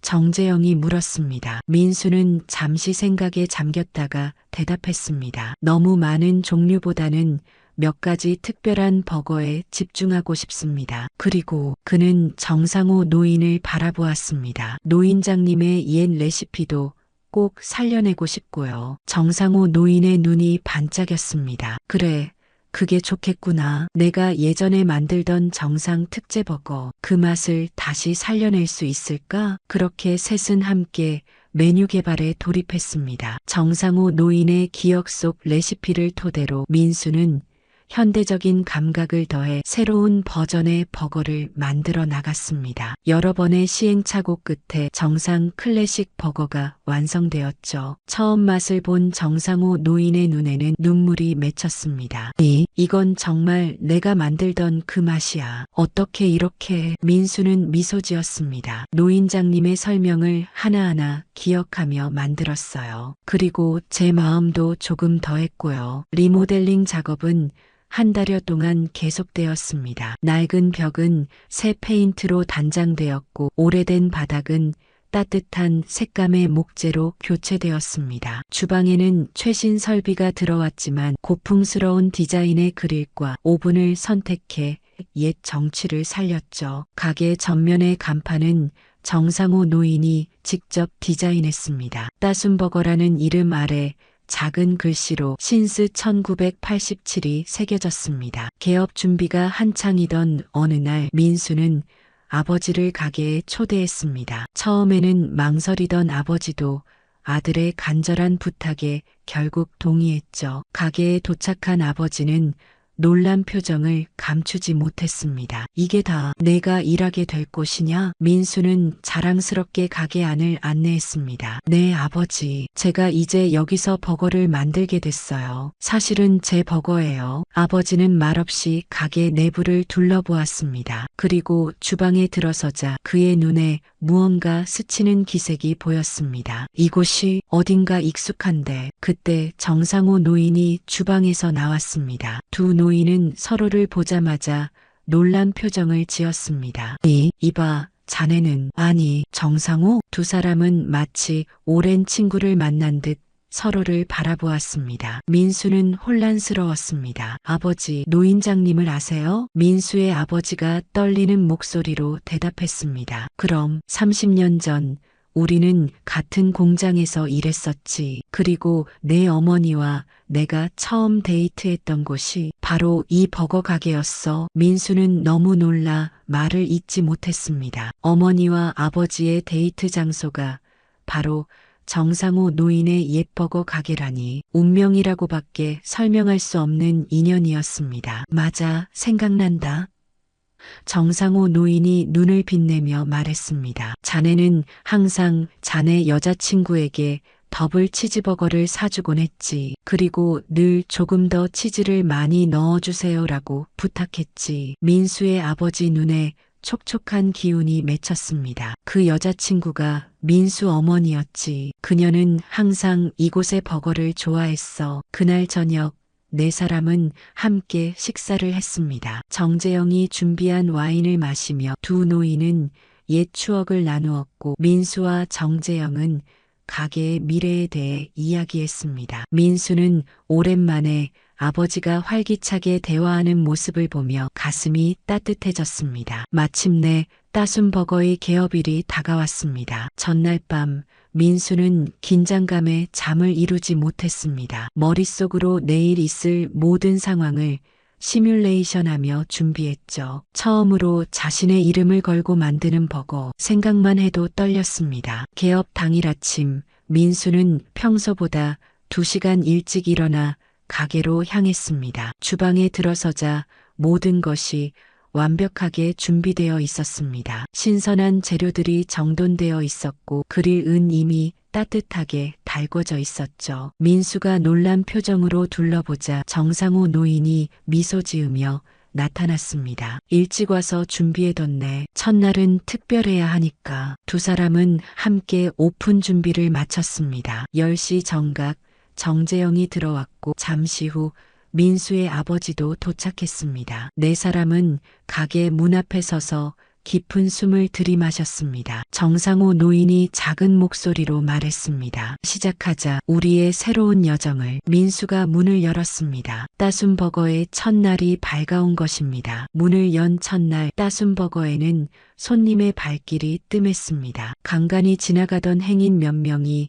정재영이 물었습니다. 민수는 잠시 생각에 잠겼다가 대답했습니다. 너무 많은 종류보다는 몇 가지 특별한 버거에 집중하고 싶습니다. 그리고 그는 정상호 노인을 바라보았습니다. 노인장님의 옛 레시피도 꼭 살려내고 싶고요. 정상호 노인의 눈이 반짝였습니다. 그래. 그게 좋겠구나. 내가 예전에 만들던 정상 특제 버거, 그 맛을 다시 살려낼 수 있을까? 그렇게 셋은 함께 메뉴 개발에 돌입했습니다. 정상우 노인의 기억 속 레시피를 토대로 민수는 현대적인 감각을 더해 새로운 버전의 버거를 만들어 나갔습니다. 여러 번의 시행착오 끝에 정상 클래식 버거가 완성되었죠. 처음 맛을 본 정상우 노인의 눈에는 눈물이 맺혔습니다. 이건 정말 내가 만들던 그 맛이야. 어떻게 이렇게. 민수는 미소 지었습니다. 노인장님의 설명을 하나하나 기억하며 만들었어요. 그리고 제 마음도 조금 더했고요. 리모델링 작업은 한 달여 동안 계속되었습니다. 낡은 벽은 새 페인트로 단장되었고 오래된 바닥은 따뜻한 색감의 목재로 교체되었습니다. 주방에는 최신 설비가 들어왔지만 고풍스러운 디자인의 그릴과 오븐을 선택해 옛 정취를 살렸죠. 가게 전면의 간판은 정상우 노인이 직접 디자인했습니다. 따순버거라는 이름 아래 작은 글씨로 신스 1987이 새겨졌습니다. 개업 준비가 한창이던 어느 날 민수는 아버지를 가게에 초대했습니다. 처음에는 망설이던 아버지도 아들의 간절한 부탁에 결국 동의했죠. 가게에 도착한 아버지는 놀란 표정을 감추지 못했습니다. 이게 다 내가 일하게 될 곳이냐? 민수는 자랑스럽게 가게 안을 안내했습니다. 네, 아버지. 제가 이제 여기서 버거를 만들게 됐어요. 사실은 제 버거예요. 아버지는 말없이 가게 내부를 둘러보았습니다. 그리고 주방에 들어서자 그의 눈에 무언가 스치는 기색이 보였습니다. 이곳이 어딘가 익숙한데. 그때 정상우 노인이 주방에서 나왔습니다. 두 노인은 서로를 보자마자 놀란 표정을 지었습니다. 이봐, 자네는. 아니, 정상우? 두 사람은 마치 오랜 친구를 만난 듯 서로를 바라보았습니다. 민수는 혼란스러웠습니다. 아버지, 노인장님을 아세요? 민수의 아버지가 떨리는 목소리로 대답했습니다. 그럼 30년 전 우리는 같은 공장에서 일했었지. 그리고 내 어머니와 내가 처음 데이트했던 곳이 바로 이 버거 가게였어. 민수는 너무 놀라 말을 잇지 못했습니다. 어머니와 아버지의 데이트 장소가 바로 정상우 노인의 옛버거 가게라니. 운명이라고밖에 설명할 수 없는 인연이었습니다. 맞아, 생각난다. 정상우 노인이 눈을 빛내며 말했습니다. 자네는 항상 자네 여자친구에게 더블 치즈버거를 사주곤 했지. 그리고 늘 조금 더 치즈를 많이 넣어주세요라고 부탁했지. 민수의 아버지 눈에 촉촉한 기운이 맺혔습니다. 그 여자친구가 민수 어머니였지. 그녀는 항상 이곳의 버거를 좋아했어. 그날 저녁 네 사람은 함께 식사를 했습니다. 정재영이 준비한 와인을 마시며 두 노인은 옛 추억을 나누었고 민수와 정재영은 가게의 미래에 대해 이야기했습니다. 민수는 오랜만에 아버지가 활기차게 대화하는 모습을 보며 가슴이 따뜻해졌습니다. 마침내 따순버거의 개업일이 다가왔습니다. 전날 밤 민수는 긴장감에 잠을 이루지 못했습니다. 머릿속으로 내일 있을 모든 상황을 시뮬레이션하며 준비했죠. 처음으로 자신의 이름을 걸고 만드는 버거, 생각만 해도 떨렸습니다. 개업 당일 아침, 민수는 평소보다 2시간 일찍 일어나 가게로 향했습니다. 주방에 들어서자 모든 것이 완벽하게 준비되어 있었습니다. 신선한 재료들이 정돈되어 있었고 그릴은 이미 따뜻하게 달궈져 있었죠. 민수가 놀란 표정으로 둘러보자 정상우 노인이 미소 지으며 나타났습니다. 일찍 와서 준비해뒀네. 첫날은 특별해야 하니까. 두 사람은 함께 오픈 준비를 마쳤습니다. 10시 정각 정재영이 들어왔고 잠시 후 민수의 아버지도 도착했습니다. 네 사람은 가게 문 앞에 서서 깊은 숨을 들이마셨습니다. 정상우 노인이 작은 목소리로 말했습니다. 시작하자. 우리의 새로운 여정을. 민수가 문을 열었습니다. 따순버거의 첫날이 밝아온 것입니다. 문을 연 첫날 따순버거에는 손님의 발길이 뜸했습니다. 간간히 지나가던 행인 몇 명이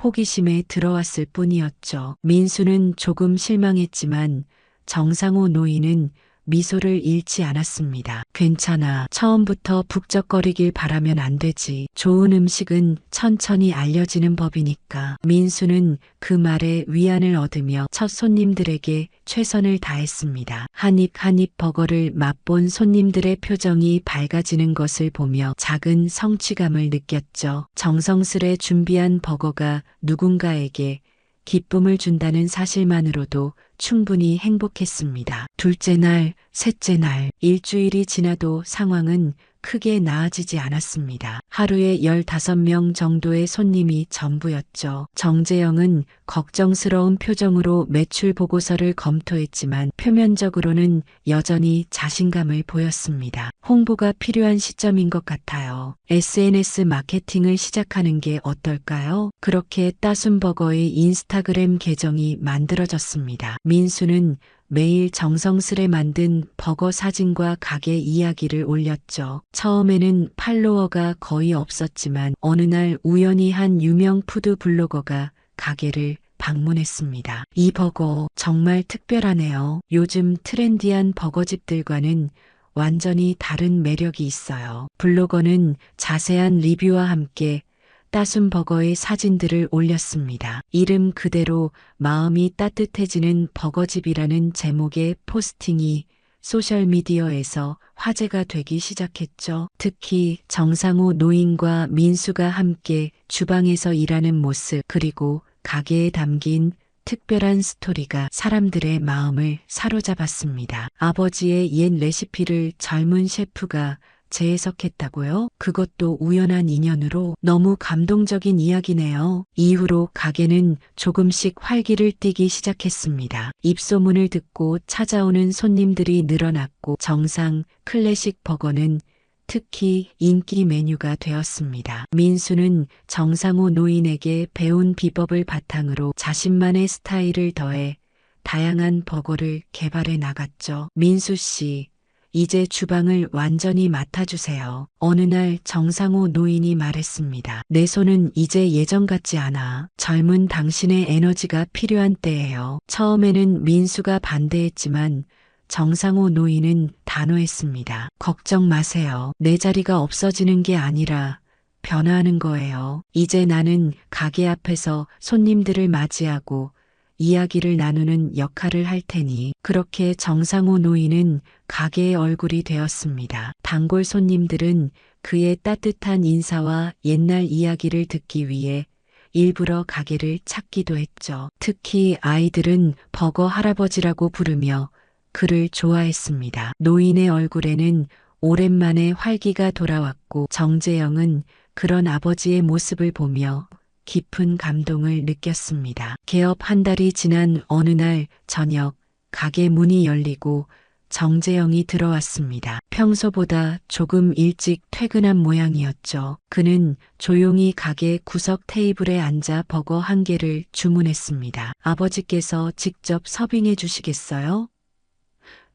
호기심에 들어왔을 뿐이었죠. 민수는 조금 실망했지만 정상우 노인은 미소를 잃지 않았습니다. 괜찮아. 처음부터 북적거리길 바라면 안 되지. 좋은 음식은 천천히 알려지는 법이니까. 민수는 그 말에 위안을 얻으며 첫 손님들에게 최선을 다했습니다. 한 입 한 입 버거를 맛본 손님들의 표정이 밝아지는 것을 보며 작은 성취감을 느꼈죠. 정성스레 준비한 버거가 누군가에게 기쁨을 준다는 사실만으로도 충분히 행복했습니다. 둘째 날, 셋째 날, 일주일이 지나도 상황은 크게 나아지지 않았습니다. 하루에 15명 정도의 손님이 전부였죠. 정재영은 걱정스러운 표정으로 매출 보고서를 검토했지만 표면적으로는 여전히 자신감을 보였습니다. 홍보가 필요한 시점인 것 같아요. SNS 마케팅을 시작하는 게 어떨까요? 그렇게 따순버거의 인스타그램 계정이 만들어졌습니다. 민수는 매일 정성스레 만든 버거 사진과 가게 이야기를 올렸죠. 처음에는 팔로워가 거의 없었지만 어느 날 우연히 한 유명 푸드 블로거가 가게를 방문했습니다. 이 버거 정말 특별하네요. 요즘 트렌디한 버거집들과는 완전히 다른 매력이 있어요. 블로거는 자세한 리뷰와 함께 따순버거의 사진들을 올렸습니다. 이름 그대로 마음이 따뜻해지는 버거집이라는 제목의 포스팅이 소셜미디어에서 화제가 되기 시작했죠. 특히 정상우 노인과 민수가 함께 주방에서 일하는 모습 그리고 가게에 담긴 특별한 스토리가 사람들의 마음을 사로잡았습니다. 아버지의 옛 레시피를 젊은 셰프가 재해석했다고요? 그것도 우연한 인연으로. 너무 감동적인 이야기네요. 이후로 가게는 조금씩 활기를 띠기 시작했습니다. 입소문을 듣고 찾아오는 손님들이 늘어났고 정상 클래식 버거는 특히 인기 메뉴가 되었습니다. 민수는 정상우 노인에게 배운 비법을 바탕으로 자신만의 스타일을 더해 다양한 버거를 개발해 나갔죠. 민수 씨, 이제 주방을 완전히 맡아주세요. 어느 날 정상우 노인이 말했습니다. 내 손은 이제 예전 같지 않아. 젊은 당신의 에너지가 필요한 때예요. 처음에는 민수가 반대했지만 정상우 노인은 단호했습니다. 걱정 마세요. 내 자리가 없어지는 게 아니라 변화하는 거예요. 이제 나는 가게 앞에서 손님들을 맞이하고 이야기를 나누는 역할을 할 테니. 그렇게 정상우 노인은 가게의 얼굴이 되었습니다. 단골 손님들은 그의 따뜻한 인사와 옛날 이야기를 듣기 위해 일부러 가게를 찾기도 했죠. 특히 아이들은 버거 할아버지라고 부르며 그를 좋아했습니다. 노인의 얼굴에는 오랜만에 활기가 돌아왔고 정재영은 그런 아버지의 모습을 보며 깊은 감동을 느꼈습니다. 개업 한 달이 지난 어느 날 저녁 가게 문이 열리고 정재영이 들어왔습니다. 평소보다 조금 일찍 퇴근한 모양이었죠. 그는 조용히 가게 구석 테이블에 앉아 버거 한 개를 주문했습니다. 아버지께서 직접 서빙해 주시겠어요?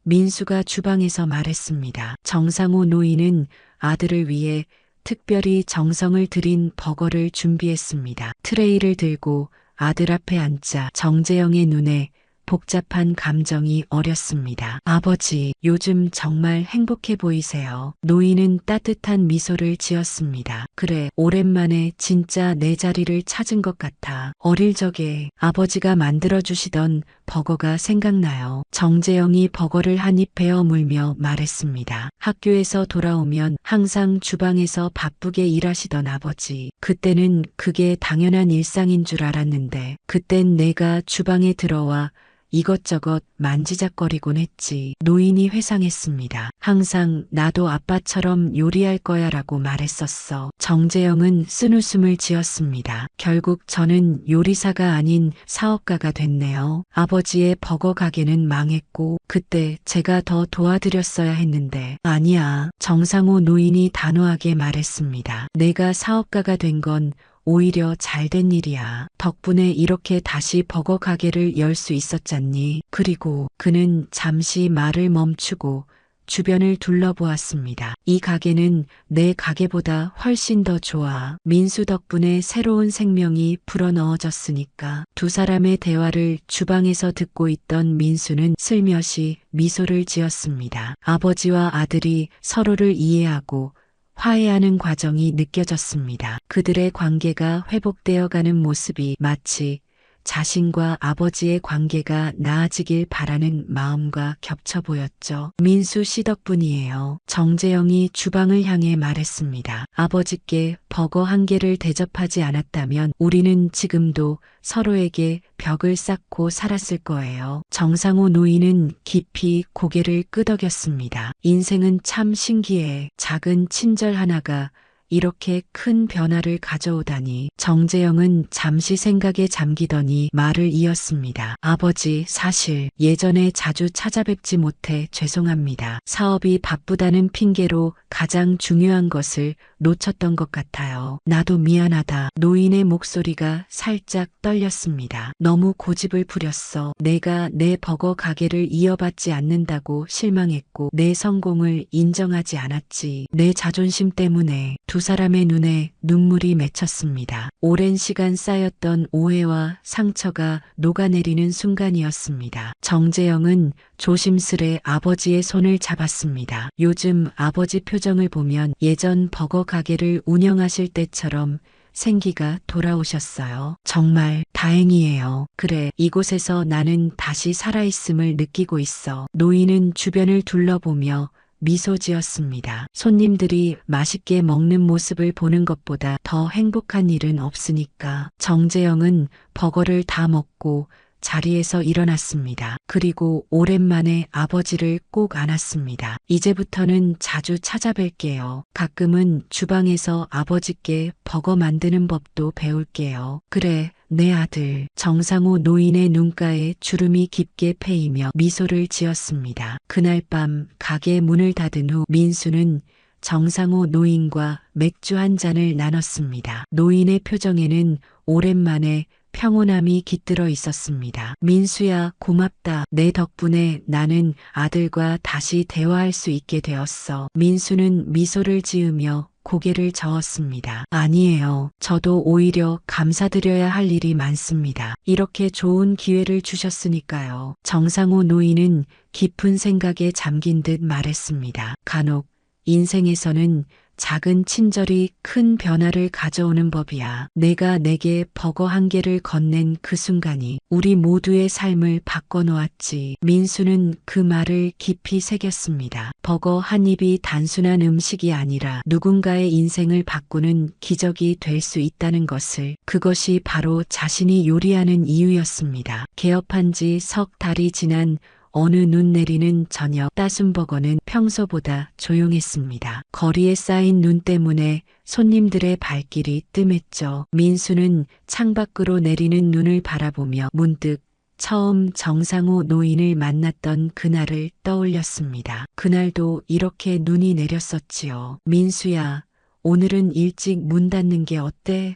민수가 주방에서 말했습니다. 정상우 노인은 아들을 위해 특별히 정성을 들인 버거를 준비했습니다. 트레이를 들고 아들 앞에 앉자 정재영의 눈에 복잡한 감정이 어렸습니다. 아버지, 요즘 정말 행복해 보이세요. 노인은 따뜻한 미소를 지었습니다. 그래, 오랜만에 진짜 내 자리를 찾은 것 같아. 어릴 적에 아버지가 만들어주시던 버거가 생각나요. 정재영이 버거를 한 입 베어 물며 말했습니다. 학교에서 돌아오면 항상 주방에서 바쁘게 일하시던 아버지. 그때는 그게 당연한 일상인 줄 알았는데 그땐 내가 주방에 들어와 이것저것 만지작거리곤 했지. 노인이 회상했습니다. 항상 나도 아빠처럼 요리할 거야 라고 말했었어. 정재영은 쓴웃음을 지었습니다. 결국 저는 요리사가 아닌 사업가가 됐네요. 아버지의 버거 가게는 망했고 그때 제가 더 도와드렸어야 했는데. 아니야. 정상우 노인이 단호하게 말했습니다. 내가 사업가가 된 건 오히려 잘된 일이야. 덕분에 이렇게 다시 버거 가게를 열 수 있었잖니. 그리고 그는 잠시 말을 멈추고 주변을 둘러보았습니다. 이 가게는 내 가게보다 훨씬 더 좋아. 민수 덕분에 새로운 생명이 불어넣어졌으니까. 두 사람의 대화를 주방에서 듣고 있던 민수는 슬며시 미소를 지었습니다. 아버지와 아들이 서로를 이해하고 화해하는 과정이 느껴졌습니다. 그들의 관계가 회복되어 가는 모습이 마치 자신과 아버지의 관계가 나아지길 바라는 마음과 겹쳐 보였죠. 민수 씨 덕분이에요. 정재영이 주방을 향해 말했습니다. 아버지께 버거 한 개를 대접하지 않았다면 우리는 지금도 서로에게 벽을 쌓고 살았을 거예요. 정상호 노인은 깊이 고개를 끄덕였습니다. 인생은 참 신기해. 작은 친절 하나가 이렇게 큰 변화를 가져오다니. 정재영은 잠시 생각에 잠기더니 말을 이었습니다. 아버지, 사실 예전에 자주 찾아뵙지 못해 죄송합니다. 사업이 바쁘다는 핑계로 가장 중요한 것을 놓쳤던 것 같아요. 나도 미안하다. 노인의 목소리가 살짝 떨렸습니다. 너무 고집을 부렸어. 내가 내 버거 가게를 이어받지 않는다고 실망했고 내 성공을 인정하지 않았지. 내 자존심 때문에. 두 사람의 눈에 눈물이 맺혔습니다. 오랜 시간 쌓였던 오해와 상처가 녹아내리는 순간이었습니다. 정재영은 조심스레 아버지의 손을 잡았습니다. 요즘 아버지 표정을 보면 예전 버거 가게를 운영하실 때처럼 생기가 돌아오셨어요. 정말 다행이에요. 그래, 이곳에서 나는 다시 살아있음을 느끼고 있어. 노인은 주변을 둘러보며 미소 지었습니다. 손님들이 맛있게 먹는 모습을 보는 것보다 더 행복한 일은 없으니까. 정재영은 버거를 다 먹고 자리에서 일어났습니다. 그리고 오랜만에 아버지를 꼭 안았습니다. 이제부터는 자주 찾아뵐게요. 가끔은 주방에서 아버지께 버거 만드는 법도 배울게요. 그래, 내 아들. 정상호 노인의 눈가에 주름이 깊게 패이며 미소를 지었습니다. 그날 밤 가게 문을 닫은 후 민수는 정상호 노인과 맥주 한 잔을 나눴습니다. 노인의 표정에는 오랜만에 평온함이 깃들어 있었습니다. 민수야, 고맙다. 내 덕분에 나는 아들과 다시 대화할 수 있게 되었어. 민수는 미소를 지으며 고개를 저었습니다. 아니에요. 저도 오히려 감사드려야 할 일이 많습니다. 이렇게 좋은 기회를 주셨으니까요. 정상호 노인은 깊은 생각에 잠긴 듯 말했습니다. 간혹 인생에서는 작은 친절이 큰 변화를 가져오는 법이야. 내가 내게 버거 한 개를 건넨 그 순간이 우리 모두의 삶을 바꿔놓았지. 민수는 그 말을 깊이 새겼습니다. 버거 한 입이 단순한 음식이 아니라 누군가의 인생을 바꾸는 기적이 될 수 있다는 것을. 그것이 바로 자신이 요리하는 이유였습니다. 개업한 지 석 달이 지난 어느 눈 내리는 저녁, 따순버거는 평소보다 조용했습니다. 거리에 쌓인 눈 때문에 손님들의 발길이 뜸했죠. 민수는 창밖으로 내리는 눈을 바라보며 문득 처음 정상호 노인을 만났던 그날을 떠올렸습니다. 그날도 이렇게 눈이 내렸었지요. 민수야, 오늘은 일찍 문 닫는 게 어때?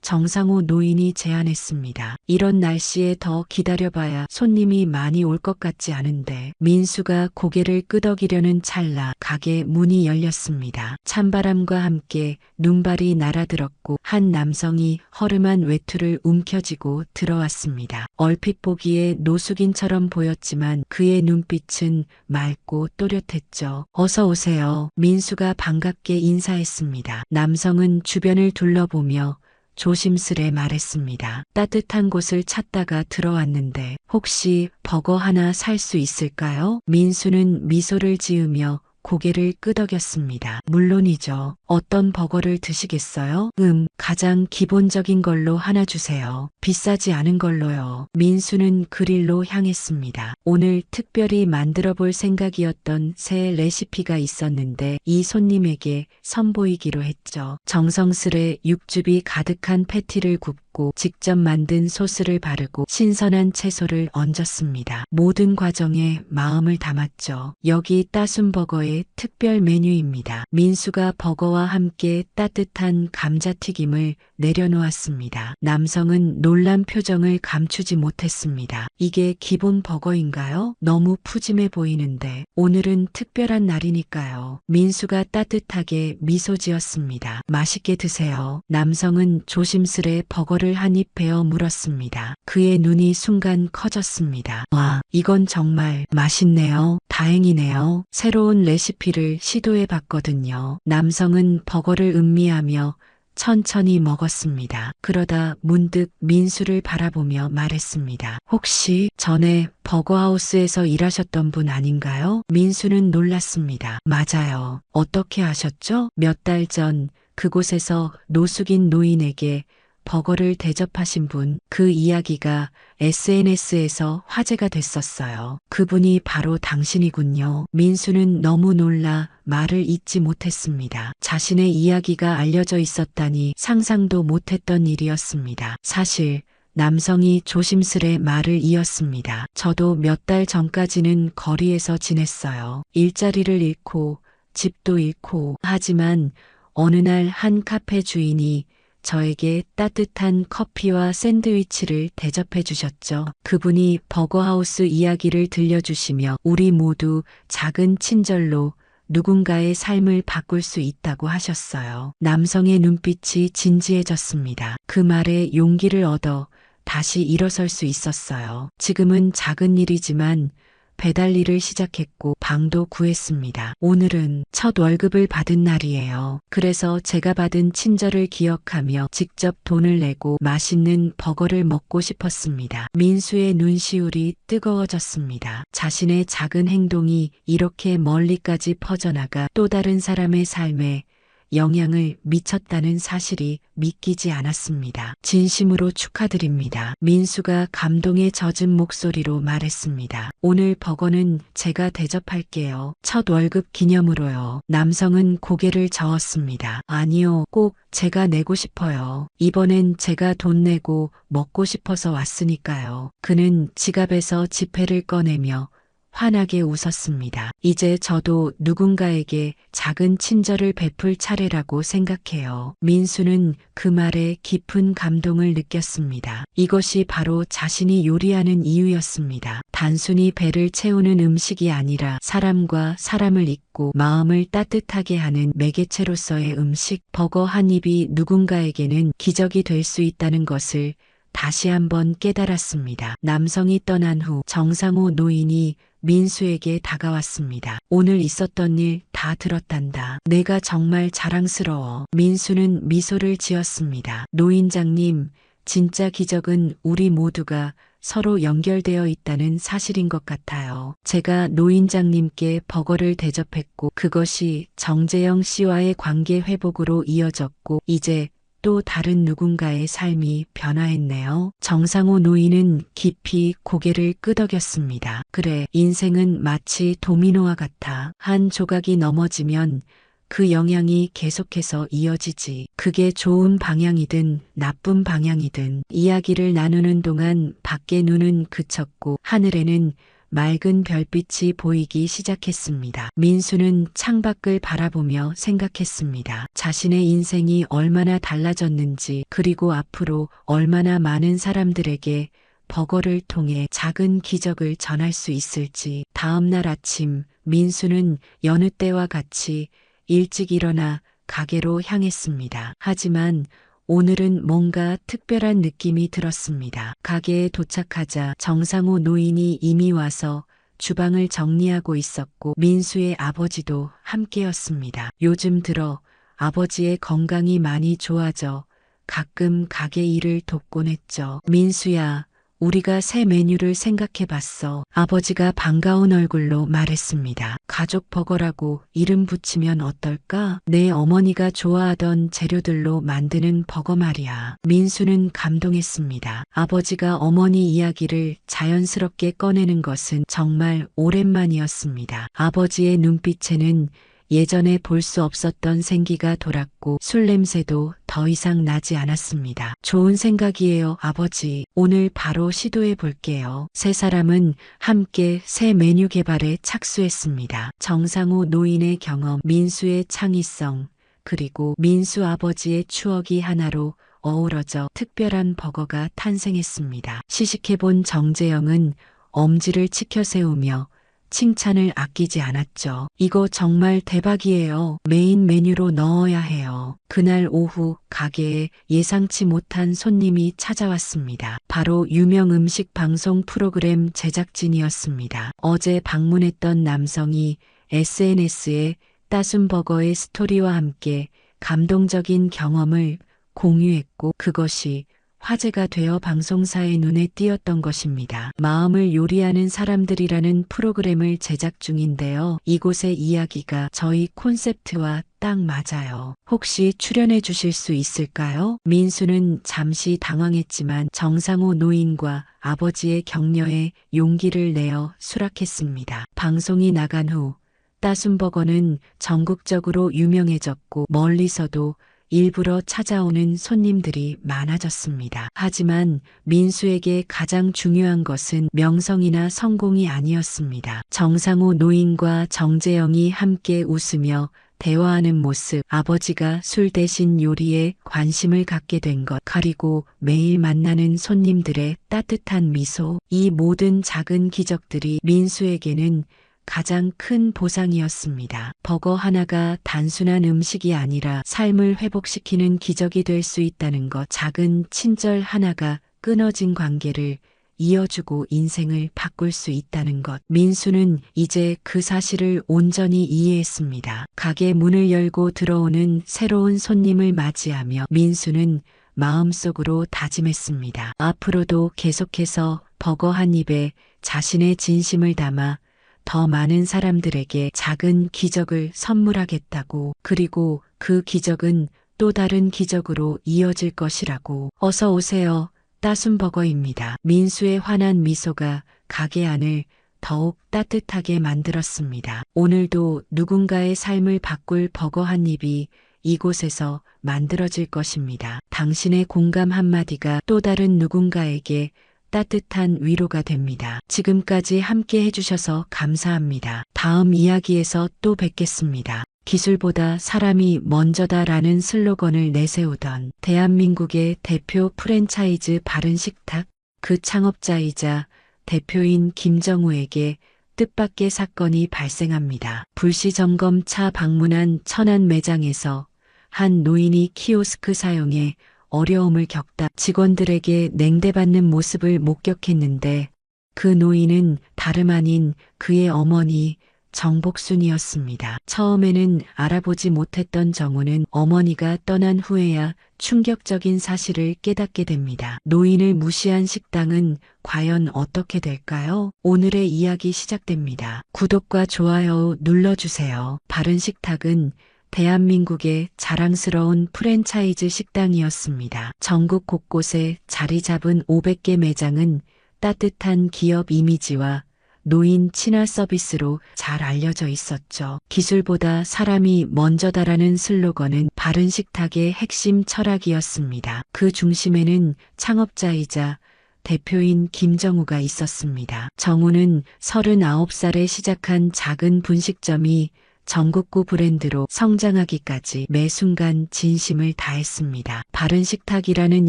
정상호 노인이 제안했습니다. 이런 날씨에 더 기다려봐야 손님이 많이 올 것 같지 않은데. 민수가 고개를 끄덕이려는 찰나 가게 문이 열렸습니다. 찬바람과 함께 눈발이 날아들었고 한 남성이 허름한 외투를 움켜쥐고 들어왔습니다. 얼핏 보기에 노숙인처럼 보였지만 그의 눈빛은 맑고 또렷했죠. 어서 오세요. 민수가 반갑게 인사했습니다. 남성은 주변을 둘러보며 조심스레 말했습니다. 따뜻한 곳을 찾다가 들어왔는데 혹시 버거 하나 살 수 있을까요? 민수는 미소를 지으며 고개를 끄덕였습니다. 물론이죠. 어떤 버거를 드시겠어요? 가장 기본적인 걸로 하나 주세요. 비싸지 않은 걸로요. 민수는 그릴로 향했습니다. 오늘 특별히 만들어 볼 생각이었던 새 레시피가 있었는데 이 손님에게 선보이기로 했죠. 정성스레 육즙이 가득한 패티를 굽고 직접 만든 소스를 바르고 신선한 채소를 얹었습니다. 모든 과정에 마음을 담았죠. 여기 따순버거의 특별 메뉴입니다. 민수가 버거와 버거와 함께 따뜻한 감자튀김을 내려놓았습니다. 남성은 놀란 표정을 감추지 못했습니다. 이게 기본 버거인가요? 너무 푸짐해 보이는데 오늘은 특별한 날이니까요. 민수가 따뜻하게 미소 지었습니다. 맛있게 드세요. 남성은 조심스레 버거를 한 입 베어 물었습니다. 그의 눈이 순간 커졌습니다. 와, 이건 정말 맛있네요. 다행이네요. 새로운 레시피를 시도해 봤거든요. 남성은 버거를 음미하며 천천히 먹었습니다. 그러다 문득 민수를 바라보며 말했습니다. 혹시 전에 버거하우스에서 일하셨던 분 아닌가요? 민수는 놀랐습니다. 맞아요. 어떻게 아셨죠? 몇 달 전 그곳에서 노숙인 노인에게 버거를 대접하신 분, 그 이야기가 SNS에서 화제가 됐었어요. 그분이 바로 당신이군요. 민수는 너무 놀라 말을 잇지 못했습니다. 자신의 이야기가 알려져 있었다니 상상도 못했던 일이었습니다. 사실 남성이 조심스레 말을 이었습니다. 저도 몇 달 전까지는 거리에서 지냈어요. 일자리를 잃고 집도 잃고 하지만 어느 날 한 카페 주인이 저에게 따뜻한 커피와 샌드위치를 대접해 주셨죠. 그분이 버거하우스 이야기를 들려주시며 우리 모두 작은 친절로 누군가의 삶을 바꿀 수 있다고 하셨어요. 남성의 눈빛이 진지해졌습니다. 그 말에 용기를 얻어 다시 일어설 수 있었어요. 지금은 작은 일이지만 배달 일을 시작했고 방도 구했습니다. 오늘은 첫 월급을 받은 날이에요. 그래서 제가 받은 친절을 기억하며 직접 돈을 내고 맛있는 버거를 먹고 싶었습니다. 민수의 눈시울이 뜨거워졌습니다. 자신의 작은 행동이 이렇게 멀리까지 퍼져나가 또 다른 사람의 삶에 영향을 미쳤다는 사실이 믿기지 않았습니다. 진심으로 축하드립니다. 민수가 감동에 젖은 목소리로 말했습니다. 오늘 버거는 제가 대접할게요. 첫 월급 기념으로요. 남성은 고개를 저었습니다. 아니요, 꼭 제가 내고 싶어요. 이번엔 제가 돈 내고 먹고 싶어서 왔으니까요. 그는 지갑에서 지폐를 꺼내며 환하게 웃었습니다. 이제 저도 누군가에게 작은 친절을 베풀 차례라고 생각해요. 민수는 그 말에 깊은 감동을 느꼈습니다. 이것이 바로 자신이 요리하는 이유였습니다. 단순히 배를 채우는 음식이 아니라 사람과 사람을 잇고 마음을 따뜻하게 하는 매개체로서의 음식. 버거 한 입이 누군가에게는 기적이 될 수 있다는 것을 다시 한번 깨달았습니다. 남성이 떠난 후 정상호 노인이 민수에게 다가왔습니다. 오늘 있었던 일 다 들었단다. 내가 정말 자랑스러워. 민수는 미소를 지었습니다. 노인장님, 진짜 기적은 우리 모두가 서로 연결되어 있다는 사실인 것 같아요. 제가 노인장님께 버거를 대접했고 그것이 정재영 씨와의 관계 회복으로 이어졌고 이제 또 다른 누군가의 삶이 변화했네요. 정상호 노인은 깊이 고개를 끄덕였습니다. 그래, 인생은 마치 도미노와 같아. 한 조각이 넘어지면 그 영향이 계속해서 이어지지. 그게 좋은 방향이든 나쁜 방향이든. 이야기를 나누는 동안 밖의 눈은 그쳤고 하늘에는 맑은 별빛이 보이기 시작했습니다. 민수는 창밖을 바라보며 생각했습니다. 자신의 인생이 얼마나 달라졌는지 그리고 앞으로 얼마나 많은 사람들에게 버거를 통해 작은 기적을 전할 수 있을지. 다음 날 아침 민수는 여느 때와 같이 일찍 일어나 가게로 향했습니다. 하지만 오늘은 뭔가 특별한 느낌이 들었습니다. 가게에 도착하자 정상호 노인이 이미 와서 주방을 정리하고 있었고 민수의 아버지도 함께였습니다. 요즘 들어 아버지의 건강이 많이 좋아져 가끔 가게 일을 돕곤 했죠. 민수야, 우리가 새 메뉴를 생각해봤어. 아버지가 반가운 얼굴로 말했습니다. 가족 버거라고 이름 붙이면 어떨까? 내 어머니가 좋아하던 재료들로 만드는 버거 말이야. 민수는 감동했습니다. 아버지가 어머니 이야기를 자연스럽게 꺼내는 것은 정말 오랜만이었습니다. 아버지의 눈빛에는 예전에 볼 수 없었던 생기가 돌았고 술 냄새도 더 이상 나지 않았습니다. 좋은 생각이에요, 아버지. 오늘 바로 시도해 볼게요. 세 사람은 함께 새 메뉴 개발에 착수했습니다. 정상호 노인의 경험, 민수의 창의성, 그리고 민수 아버지의 추억이 하나로 어우러져 특별한 버거가 탄생했습니다. 시식해본 정재영은 엄지를 치켜 세우며 칭찬을 아끼지 않았죠. 이거 정말 대박이에요. 메인 메뉴로 넣어야 해요. 그날 오후 가게에 예상치 못한 손님이 찾아왔습니다. 바로 유명 음식 방송 프로그램 제작진이었습니다. 어제 방문했던 남성이 SNS에 따순버거의 스토리와 함께 감동적인 경험을 공유했고 그것이 화제가 되어 방송사의 눈에 띄었던 것입니다. 마음을 요리하는 사람들이라는 프로그램을 제작 중인데요. 이곳의 이야기가 저희 콘셉트와 딱 맞아요. 혹시 출연해 주실 수 있을까요? 민수는 잠시 당황했지만 정상호 노인과 아버지의 격려에 용기를 내어 수락했습니다. 방송이 나간 후 따순버거는 전국적으로 유명해졌고 멀리서도 일부러 찾아오는 손님들이 많아졌습니다. 하지만 민수에게 가장 중요한 것은 명성이나 성공이 아니었습니다. 정상호 노인과 정재영이 함께 웃으며 대화하는 모습, 아버지가 술 대신 요리에 관심을 갖게 된 것, 그리고 매일 만나는 손님들의 따뜻한 미소, 이 모든 작은 기적들이 민수에게는 가장 큰 보상이었습니다. 버거 하나가 단순한 음식이 아니라 삶을 회복시키는 기적이 될 수 있다는 것, 작은 친절 하나가 끊어진 관계를 이어주고 인생을 바꿀 수 있다는 것. 민수는 이제 그 사실을 온전히 이해했습니다. 가게 문을 열고 들어오는 새로운 손님을 맞이하며 민수는 마음속으로 다짐했습니다. 앞으로도 계속해서 버거 한 입에 자신의 진심을 담아 더 많은 사람들에게 작은 기적을 선물하겠다고, 그리고 그 기적은 또 다른 기적으로 이어질 것이라고. 어서 오세요. 따순버거입니다. 민수의 환한 미소가 가게 안을 더욱 따뜻하게 만들었습니다. 오늘도 누군가의 삶을 바꿀 버거 한 입이 이곳에서 만들어질 것입니다. 당신의 공감 한마디가 또 다른 누군가에게 따뜻한 위로가 됩니다. 지금까지 함께 해주셔서 감사합니다. 다음 이야기에서 또 뵙겠습니다. 기술보다 사람이 먼저다라는 슬로건을 내세우던 대한민국의 대표 프랜차이즈 바른식탁, 그 창업자이자 대표인 김정우에게 뜻밖의 사건이 발생합니다. 불시 점검차 방문한 천안 매장에서 한 노인이 키오스크 사용에 어려움을 겪다 직원들에게 냉대받는 모습을 목격했는데 그 노인은 다름 아닌 그의 어머니 정복순이었습니다. 처음에는 알아보지 못했던 정우는 어머니가 떠난 후에야 충격적인 사실을 깨닫게 됩니다. 노인을 무시한 식당은 과연 어떻게 될까요? 오늘의 이야기 시작됩니다. 구독과 좋아요 눌러주세요. 바른식탁은 대한민국의 자랑스러운 프랜차이즈 식당이었습니다. 전국 곳곳에 자리 잡은 500개 매장은 따뜻한 기업 이미지와 노인 친화 서비스로 잘 알려져 있었죠. 기술보다 사람이 먼저다라는 슬로건은 바른식탁의 핵심 철학이었습니다. 그 중심에는 창업자이자 대표인 김정우가 있었습니다. 정우는 39살에 시작한 작은 분식점이 전국구 브랜드로 성장하기까지 매 순간 진심을 다했습니다. 바른식탁이라는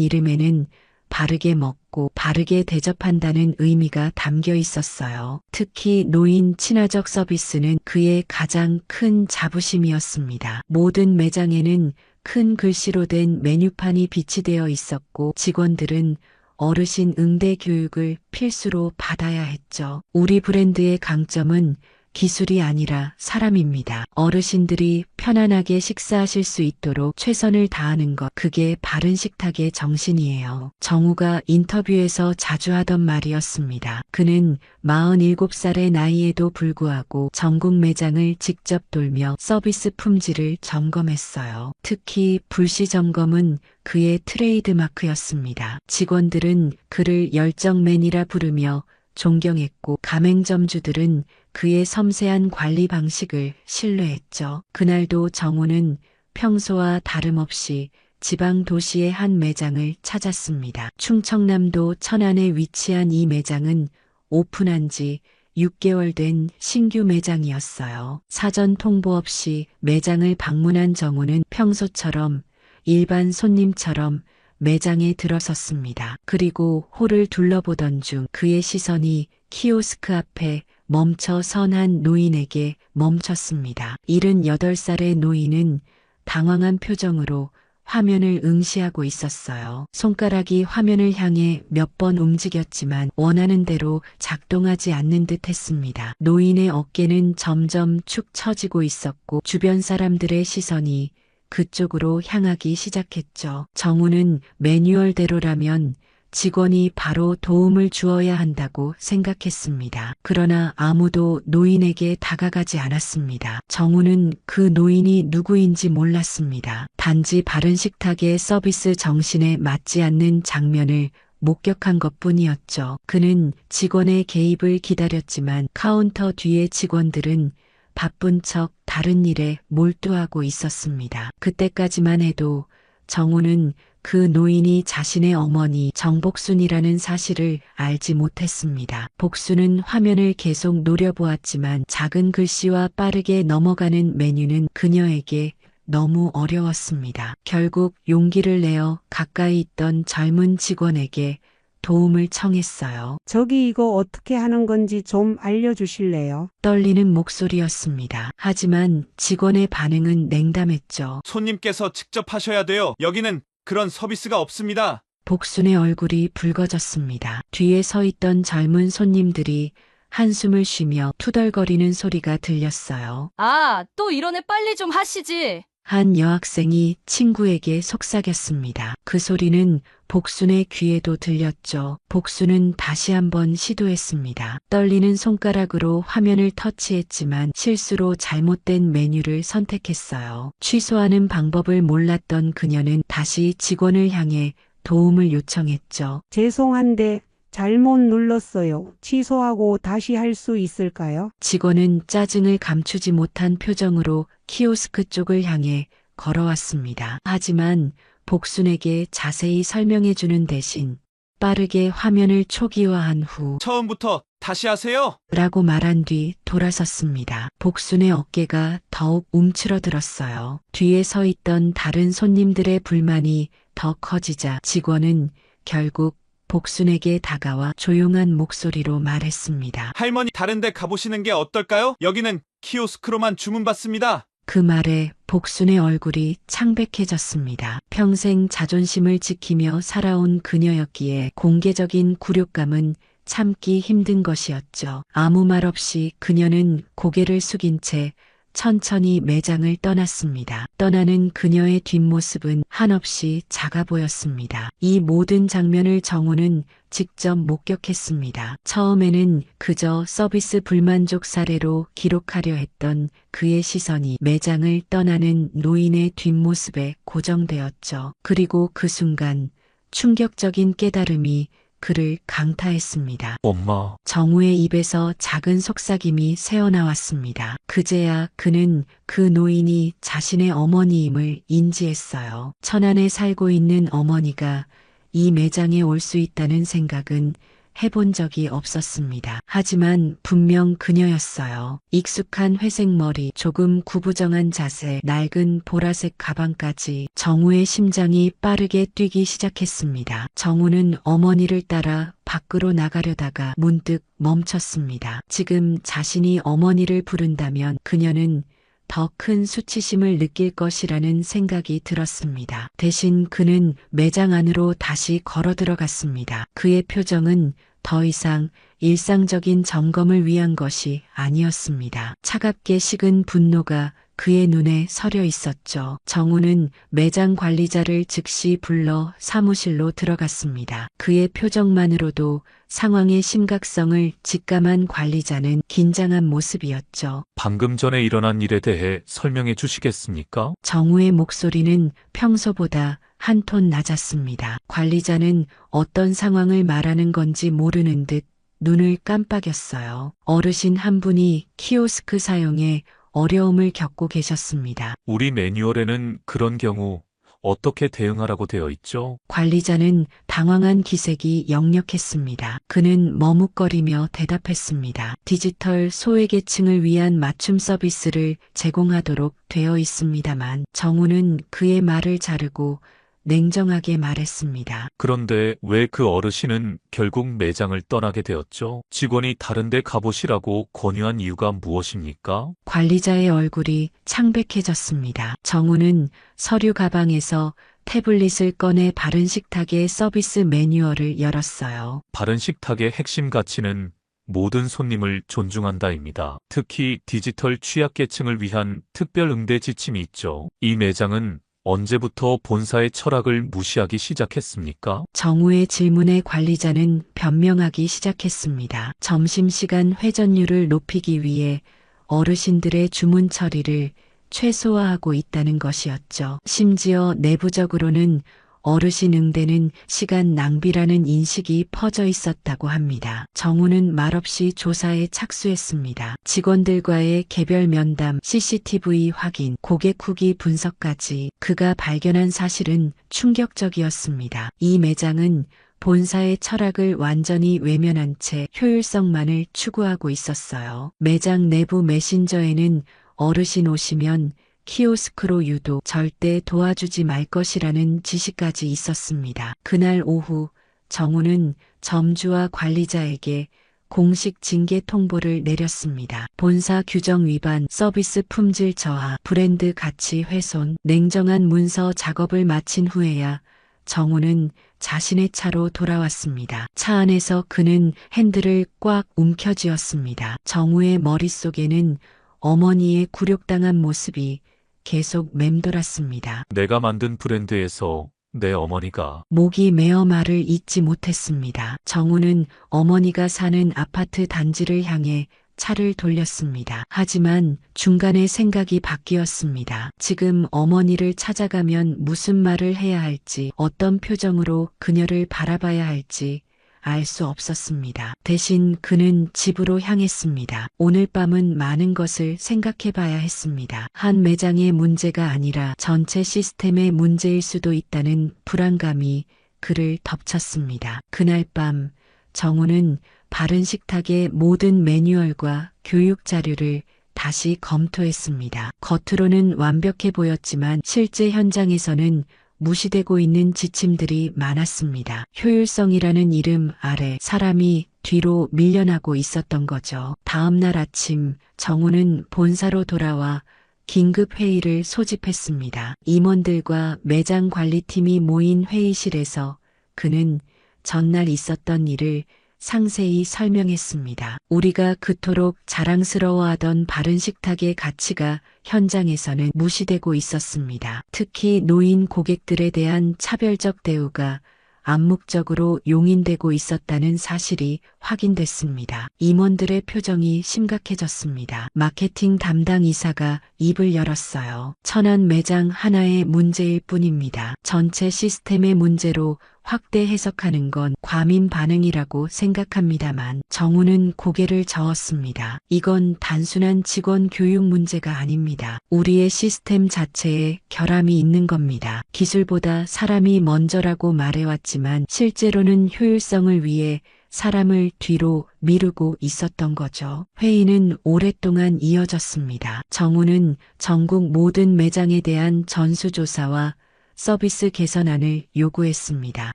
이름에는 바르게 먹고 바르게 대접한다는 의미가 담겨 있었어요. 특히 노인 친화적 서비스는 그의 가장 큰 자부심이었습니다. 모든 매장에는 큰 글씨로 된 메뉴판이 비치되어 있었고 직원들은 어르신 응대 교육을 필수로 받아야 했죠. 우리 브랜드의 강점은 기술이 아니라 사람입니다. 어르신들이 편안하게 식사하실 수 있도록 최선을 다하는 것, 그게 바른식탁의 정신이에요. 정우가 인터뷰에서 자주 하던 말이었습니다. 그는 47살의 나이에도 불구하고 전국 매장을 직접 돌며 서비스 품질을 점검했어요. 특히 불시 점검은 그의 트레이드마크였습니다. 직원들은 그를 열정맨이라 부르며 존경했고 가맹점주들은 그의 섬세한 관리 방식을 신뢰했죠. 그날도 정우는 평소와 다름없이 지방 도시의 한 매장을 찾았습니다. 충청남도 천안에 위치한 이 매장은 오픈한 지 6개월 된 신규 매장이었어요. 사전 통보 없이 매장을 방문한 정우는 평소처럼 일반 손님처럼 매장에 들어섰습니다. 그리고 홀을 둘러보던 중 그의 시선이 키오스크 앞에 멈춰 선 한 노인에게 멈췄습니다. 78살의 노인은 당황한 표정으로 화면을 응시하고 있었어요. 손가락이 화면을 향해 몇 번 움직였지만 원하는 대로 작동하지 않는 듯 했습니다. 노인의 어깨는 점점 축 처지고 있었고 주변 사람들의 시선이 그쪽으로 향하기 시작했죠. 정우는 매뉴얼대로라면 직원이 바로 도움을 주어야 한다고 생각했습니다. 그러나 아무도 노인에게 다가가지 않았습니다. 정우는 그 노인이 누구인지 몰랐습니다. 단지 바른 식탁의 서비스 정신에 맞지 않는 장면을 목격한 것뿐이었죠. 그는 직원의 개입을 기다렸지만 카운터 뒤의 직원들은 바쁜 척 다른 일에 몰두하고 있었습니다. 그때까지만 해도 정우는 그 노인이 자신의 어머니 정복순이라는 사실을 알지 못했습니다. 복순은 화면을 계속 노려보았지만 작은 글씨와 빠르게 넘어가는 메뉴는 그녀에게 너무 어려웠습니다. 결국 용기를 내어 가까이 있던 젊은 직원에게 도움을 청했어요. 저기 이거 어떻게 하는 건지 좀 알려주실래요? 떨리는 목소리였습니다. 하지만 직원의 반응은 냉담했죠. 손님께서 직접 하셔야 돼요. 여기는 그런 서비스가 없습니다. 복순의 얼굴이 붉어졌습니다. 뒤에 서 있던 젊은 손님들이 한숨을 쉬며 투덜거리는 소리가 들렸어요. 아, 또 이러네. 빨리 좀 하시지. 한 여학생이 친구에게 속삭였습니다. 그 소리는 복순의 귀에도 들렸죠. 복순은 다시 한번 시도했습니다. 떨리는 손가락으로 화면을 터치했지만 실수로 잘못된 메뉴를 선택했어요. 취소하는 방법을 몰랐던 그녀는 다시 직원을 향해 도움을 요청했죠. 죄송한데 잘못 눌렀어요. 취소하고 다시 할 수 있을까요? 직원은 짜증을 감추지 못한 표정으로 키오스크 쪽을 향해 걸어왔습니다. 하지만 복순에게 자세히 설명해주는 대신 빠르게 화면을 초기화한 후 처음부터 다시 하세요. 라고 말한 뒤 돌아섰습니다. 복순의 어깨가 더욱 움츠러들었어요. 뒤에 서 있던 다른 손님들의 불만이 더 커지자 직원은 결국 복순에게 다가와 조용한 목소리로 말했습니다. 할머니 다른 데 가보시는 게 어떨까요? 여기는 키오스크로만 주문받습니다. 그 말에 복순의 얼굴이 창백해졌습니다. 평생 자존심을 지키며 살아온 그녀였기에 공개적인 굴욕감은 참기 힘든 것이었죠. 아무 말 없이 그녀는 고개를 숙인 채 천천히 매장을 떠났습니다. 떠나는 그녀의 뒷모습은 한없이 작아 보였습니다. 이 모든 장면을 정우는 직접 목격했습니다. 처음에는 그저 서비스 불만족 사례로 기록하려 했던 그의 시선이 매장을 떠나는 노인의 뒷모습에 고정되었죠. 그리고 그 순간 충격적인 깨달음이 그를 강타했습니다. 엄마, 정우의 입에서 작은 속삭임이 새어나왔습니다. 그제야 그는 그 노인이 자신의 어머니임을 인지했어요. 천안에 살고 있는 어머니가 이 매장에 올 수 있다는 생각은 해본 적이 없었습니다. 하지만 분명 그녀였어요. 익숙한 회색 머리, 조금 구부정한 자세, 낡은 보라색 가방까지 정우의 심장이 빠르게 뛰기 시작했습니다. 정우는 어머니를 따라 밖으로 나가려다가 문득 멈췄습니다. 지금 자신이 어머니를 부른다면 그녀는 더 큰 수치심을 느낄 것이라는 생각이 들었습니다. 대신 그는 매장 안으로 다시 걸어 들어갔습니다. 그의 표정은 더 이상 일상적인 점검을 위한 것이 아니었습니다. 차갑게 식은 분노가 그의 눈에 서려 있었죠. 정우는 매장 관리자를 즉시 불러 사무실로 들어갔습니다. 그의 표정만으로도 상황의 심각성을 직감한 관리자는 긴장한 모습이었죠. 방금 전에 일어난 일에 대해 설명해 주시겠습니까? 정우의 목소리는 평소보다 한 톤 낮았습니다. 관리자는 어떤 상황을 말하는 건지 모르는 듯 눈을 깜빡였어요. 어르신 한 분이 키오스크 사용에 어려움을 겪고 계셨습니다. 우리 매뉴얼에는 그런 경우 어떻게 대응하라고 되어 있죠? 관리자는 당황한 기색이 역력했습니다. 그는 머뭇거리며 대답했습니다. 디지털 소외계층을 위한 맞춤 서비스를 제공하도록 되어 있습니다만 정우는 그의 말을 자르고 냉정하게 말했습니다. 그런데 왜 그 어르신은 결국 매장을 떠나게 되었죠? 직원이 다른 데 가보시라고 권유한 이유가 무엇입니까? 관리자의 얼굴이 창백해졌습니다. 정우는 서류 가방에서 태블릿을 꺼내 바른 식탁의 서비스 매뉴얼을 열었어요. 바른 식탁의 핵심 가치는 모든 손님을 존중한다입니다. 특히 디지털 취약계층을 위한 특별 응대 지침이 있죠. 이 매장은 언제부터 본사의 철학을 무시하기 시작했습니까? 정우의 질문에 관리자는 변명하기 시작했습니다. 점심시간 회전율을 높이기 위해 어르신들의 주문 처리를 최소화하고 있다는 것이었죠. 심지어 내부적으로는 어르신 응대는 시간 낭비라는 인식이 퍼져 있었다고 합니다. 정우는 말없이 조사에 착수했습니다. 직원들과의 개별 면담, CCTV 확인, 고객 후기 분석까지 그가 발견한 사실은 충격적이었습니다. 이 매장은 본사의 철학을 완전히 외면한 채 효율성만을 추구하고 있었어요. 매장 내부 메신저에는 어르신 오시면 키오스크로 유도, 절대 도와주지 말 것이라는 지시까지 있었습니다. 그날 오후 정우는 점주와 관리자에게 공식 징계 통보를 내렸습니다. 본사 규정 위반, 서비스 품질 저하, 브랜드 가치 훼손. 냉정한 문서 작업을 마친 후에야 정우는 자신의 차로 돌아왔습니다. 차 안에서 그는 핸들을 꽉 움켜쥐었습니다. 정우의 머릿속에는 어머니의 굴욕당한 모습이 계속 맴돌았습니다. 내가 만든 브랜드에서 내 어머니가 목이 메어 말을 잇지 못했습니다. 정우는 어머니가 사는 아파트 단지를 향해 차를 돌렸습니다. 하지만 중간에 생각이 바뀌었습니다. 지금 어머니를 찾아가면 무슨 말을 해야 할지, 어떤 표정으로 그녀를 바라봐야 할지 알 수 없었습니다. 대신 그는 집으로 향했습니다. 오늘 밤은 많은 것을 생각해 봐야 했습니다. 한 매장의 문제가 아니라 전체 시스템의 문제일 수도 있다는 불안감이 그를 덮쳤습니다. 그날 밤 정우는 바른 식탁의 모든 매뉴얼과 교육 자료를 다시 검토했습니다. 겉으로는 완벽해 보였지만 실제 현장에서는 무시되고 있는 지침들이 많았습니다. 효율성이라는 이름 아래 사람이 뒤로 밀려나고 있었던 거죠. 다음 날 아침 정우는 본사로 돌아와 긴급 회의를 소집했습니다. 임원들과 매장 관리팀이 모인 회의실에서 그는 전날 있었던 일을 상세히 설명했습니다. 우리가 그토록 자랑스러워하던 바른 식탁의 가치가 현장에서는 무시되고 있었습니다. 특히 노인 고객들에 대한 차별적 대우가 암묵적으로 용인되고 있었다는 사실이 확인됐습니다. 임원들의 표정이 심각해졌습니다. 마케팅 담당 이사가 입을 열었어요. 천안 매장 하나의 문제일 뿐입니다. 전체 시스템의 문제로 확대 해석하는 건 과민 반응이라고 생각합니다만 정우는 고개를 저었습니다. 이건 단순한 직원 교육 문제가 아닙니다. 우리의 시스템 자체에 결함이 있는 겁니다. 기술보다 사람이 먼저라고 말해왔지만 실제로는 효율성을 위해 사람을 뒤로 미루고 있었던 거죠. 회의는 오랫동안 이어졌습니다. 정우는 전국 모든 매장에 대한 전수조사와 서비스 개선안을 요구했습니다.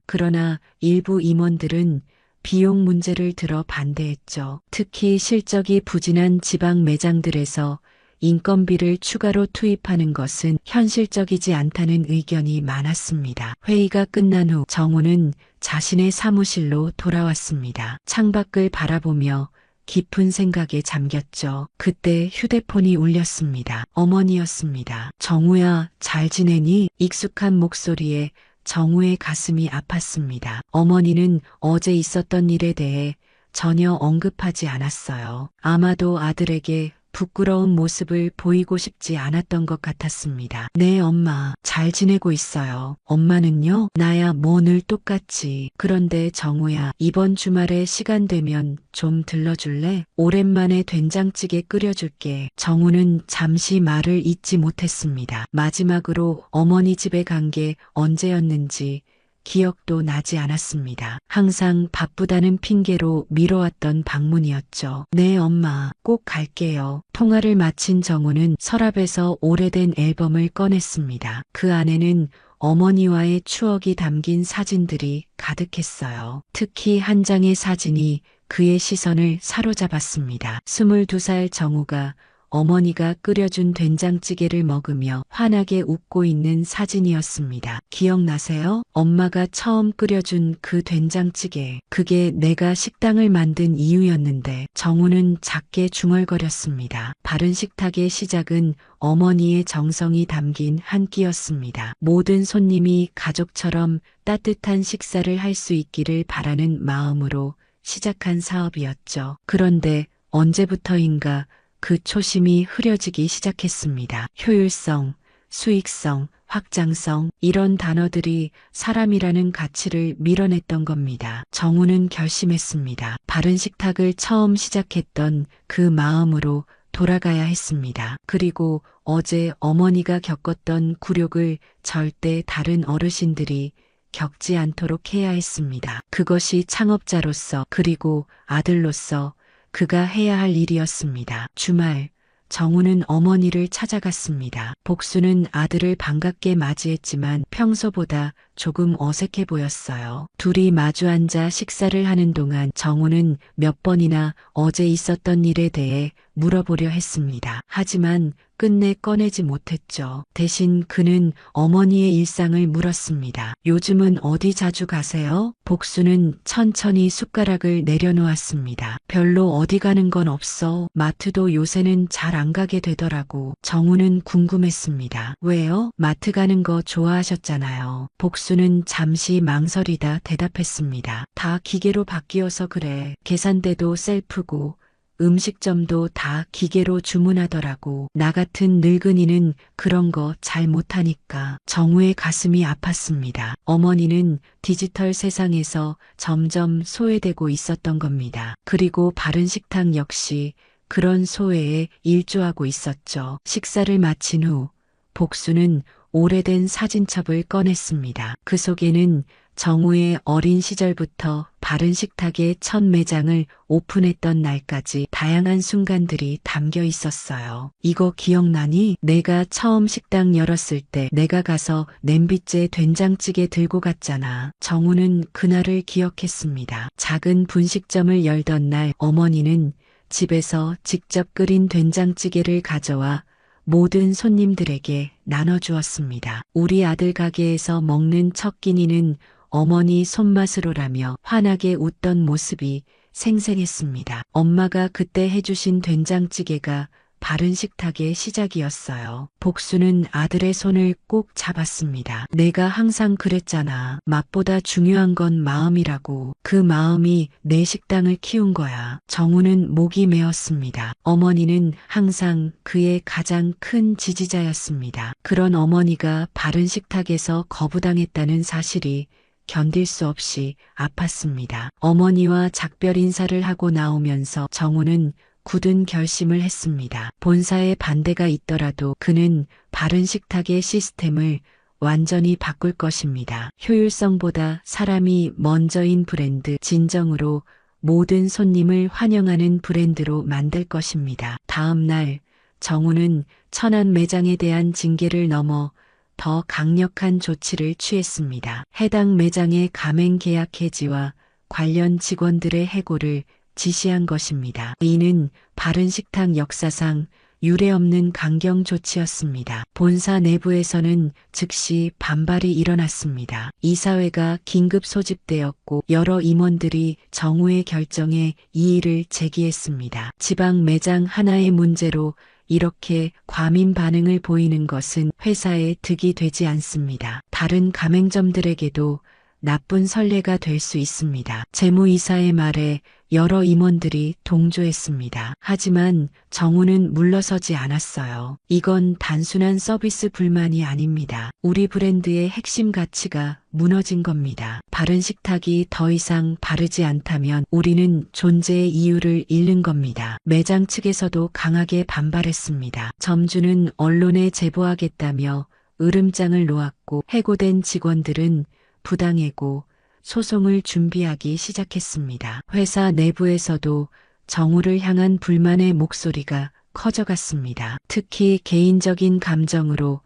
그러나 일부 임원들은 비용 문제를 들어 반대했죠. 특히 실적이 부진한 지방 매장들에서 인건비를 추가로 투입하는 것은 현실적이지 않다는 의견이 많았습니다. 회의가 끝난 후 정우는 자신의 사무실로 돌아왔습니다. 창밖을 바라보며 깊은 생각에 잠겼죠. 그때 휴대폰이 울렸습니다. 어머니였습니다. 정우야, 잘 지내니? 익숙한 목소리에 정우의 가슴이 아팠습니다. 어머니는 어제 있었던 일에 대해 전혀 언급하지 않았어요. 아마도 아들에게 부끄러운 모습을 보이고 싶지 않았던 것 같았습니다. 네, 엄마. 잘 지내고 있어요. 엄마는요? 나야 뭐 늘 똑같지. 그런데 정우야, 이번 주말에 시간 되면 좀 들러줄래? 오랜만에 된장찌개 끓여줄게. 정우는 잠시 말을 잇지 못했습니다. 마지막으로 어머니 집에 간 게 언제였는지 기억도 나지 않았습니다. 항상 바쁘다는 핑계로 미뤄왔던 방문이었죠. 네, 엄마. 꼭 갈게요. 통화를 마친 정우는 서랍에서 오래된 앨범을 꺼냈습니다. 그 안에는 어머니와의 추억이 담긴 사진들이 가득했어요. 특히 한 장의 사진이 그의 시선을 사로잡았습니다. 22살 정우가 어머니가 끓여준 된장찌개를 먹으며 환하게 웃고 있는 사진이었습니다. 기억나세요? 엄마가 처음 끓여준 그 된장찌개. 그게 내가 식당을 만든 이유였는데. 정우는 작게 중얼거렸습니다. 바른 식탁의 시작은 어머니의 정성이 담긴 한 끼였습니다. 모든 손님이 가족처럼 따뜻한 식사를 할 수 있기를 바라는 마음으로 시작한 사업이었죠. 그런데 언제부터인가 그 초심이 흐려지기 시작했습니다. 효율성, 수익성, 확장성, 이런 단어들이 사람이라는 가치를 밀어냈던 겁니다. 정우는 결심했습니다. 바른 식탁을 처음 시작했던 그 마음으로 돌아가야 했습니다. 그리고 어제 어머니가 겪었던 굴욕을 절대 다른 어르신들이 겪지 않도록 해야 했습니다. 그것이 창업자로서 그리고 아들로서 그가 해야 할 일이었습니다. 주말, 정우는 어머니를 찾아갔습니다. 복수는 아들을 반갑게 맞이했지만 평소보다 조금 어색해 보였어요. 둘이 마주 앉아 식사를 하는 동안 정우는 몇 번이나 어제 있었던 일에 대해 물어보려 했습니다. 하지만 끝내 꺼내지 못했죠. 대신 그는 어머니의 일상을 물었습니다. 요즘은 어디 자주 가세요? 복수는 천천히 숟가락을 내려놓았습니다. 별로 어디 가는 건 없어. 마트도 요새는 잘 안 가게 되더라고. 정우는 궁금했습니다. 왜요? 마트 가는 거 좋아하셨잖아요. 복수는 잠시 망설이다 대답했습니다. 다 기계로 바뀌어서 그래. 계산대도 셀프고 음식점도 다 기계로 주문하더라고. 나 같은 늙은이는 그런 거 잘 못하니까. 정우의 가슴이 아팠습니다. 어머니는 디지털 세상에서 점점 소외되고 있었던 겁니다. 그리고 바른 식탁 역시 그런 소외에 일조하고 있었죠. 식사를 마친 후 복수는 오래된 사진첩을 꺼냈습니다. 그 속에는 정우의 어린 시절부터 바른 식탁의 첫 매장을 오픈했던 날까지 다양한 순간들이 담겨 있었어요. 이거 기억나니? 내가 처음 식당 열었을 때 내가 가서 냄비째 된장찌개 들고 갔잖아. 정우는 그날을 기억했습니다. 작은 분식점을 열던 날 어머니는 집에서 직접 끓인 된장찌개를 가져와 모든 손님들에게 나눠주었습니다. 우리 아들 가게에서 먹는 첫 끼니는 어머니 손맛으로라며 환하게 웃던 모습이 생생했습니다. 엄마가 그때 해주신 된장찌개가 바른 식탁의 시작이었어요. 복수는 아들의 손을 꼭 잡았습니다. 내가 항상 그랬잖아. 맛보다 중요한 건 마음이라고. 그 마음이 내 식당을 키운 거야. 정우는 목이 메었습니다. 어머니는 항상 그의 가장 큰 지지자였습니다. 그런 어머니가 바른 식탁에서 거부당했다는 사실이 견딜 수 없이 아팠습니다. 어머니와 작별 인사를 하고 나오면서 정우는 굳은 결심을 했습니다. 본사에 반대가 있더라도 그는 바른 식탁의 시스템을 완전히 바꿀 것입니다. 효율성보다 사람이 먼저인 브랜드, 진정으로 모든 손님을 환영하는 브랜드로 만들 것입니다. 다음 날 정우는 천안 매장에 대한 징계를 넘어 더 강력한 조치를 취했습니다. 해당 매장의 가맹 계약 해지와 관련 직원들의 해고를 지시한 것입니다. 이는 바른 식탁 역사상 유례없는 강경 조치였습니다. 본사 내부에서는 즉시 반발이 일어났습니다. 이사회가 긴급 소집되었고 여러 임원들이 정우의 결정에 이의를 제기했습니다. 지방 매장 하나의 문제로 이렇게 과민 반응을 보이는 것은 회사에 득이 되지 않습니다. 다른 가맹점들에게도 나쁜 선례가 될 수 있습니다. 재무이사의 말에 여러 임원들이 동조했습니다. 하지만 정우는 물러서지 않았어요. 이건 단순한 서비스 불만이 아닙니다. 우리 브랜드의 핵심 가치가 무너진 겁니다. 바른 식탁이 더 이상 바르지 않다면 우리는 존재의 이유를 잃는 겁니다. 매장 측에서도 강하게 반발했습니다. 점주는 언론에 제보하겠다며 으름장을 놓았고 해고된 직원들은 부당해고 소송을 준비하기 시작했습니다. 회사 내부에서도 정우를 향한 불만의 목소리가 커져갔습니다. 특히 개인적인 감정으로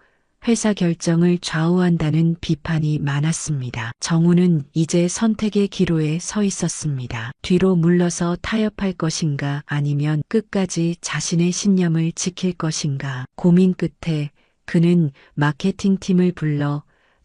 회사 결정을 좌우한다는 비판이 많았습니다. 정우는 이제 선택의 기로에 서 있었습니다. 뒤로 물러서 타협할 것인가 아니면 끝까지 자신의 신념을 지킬 것인가 고민 끝에 그는 마케팅팀을 불러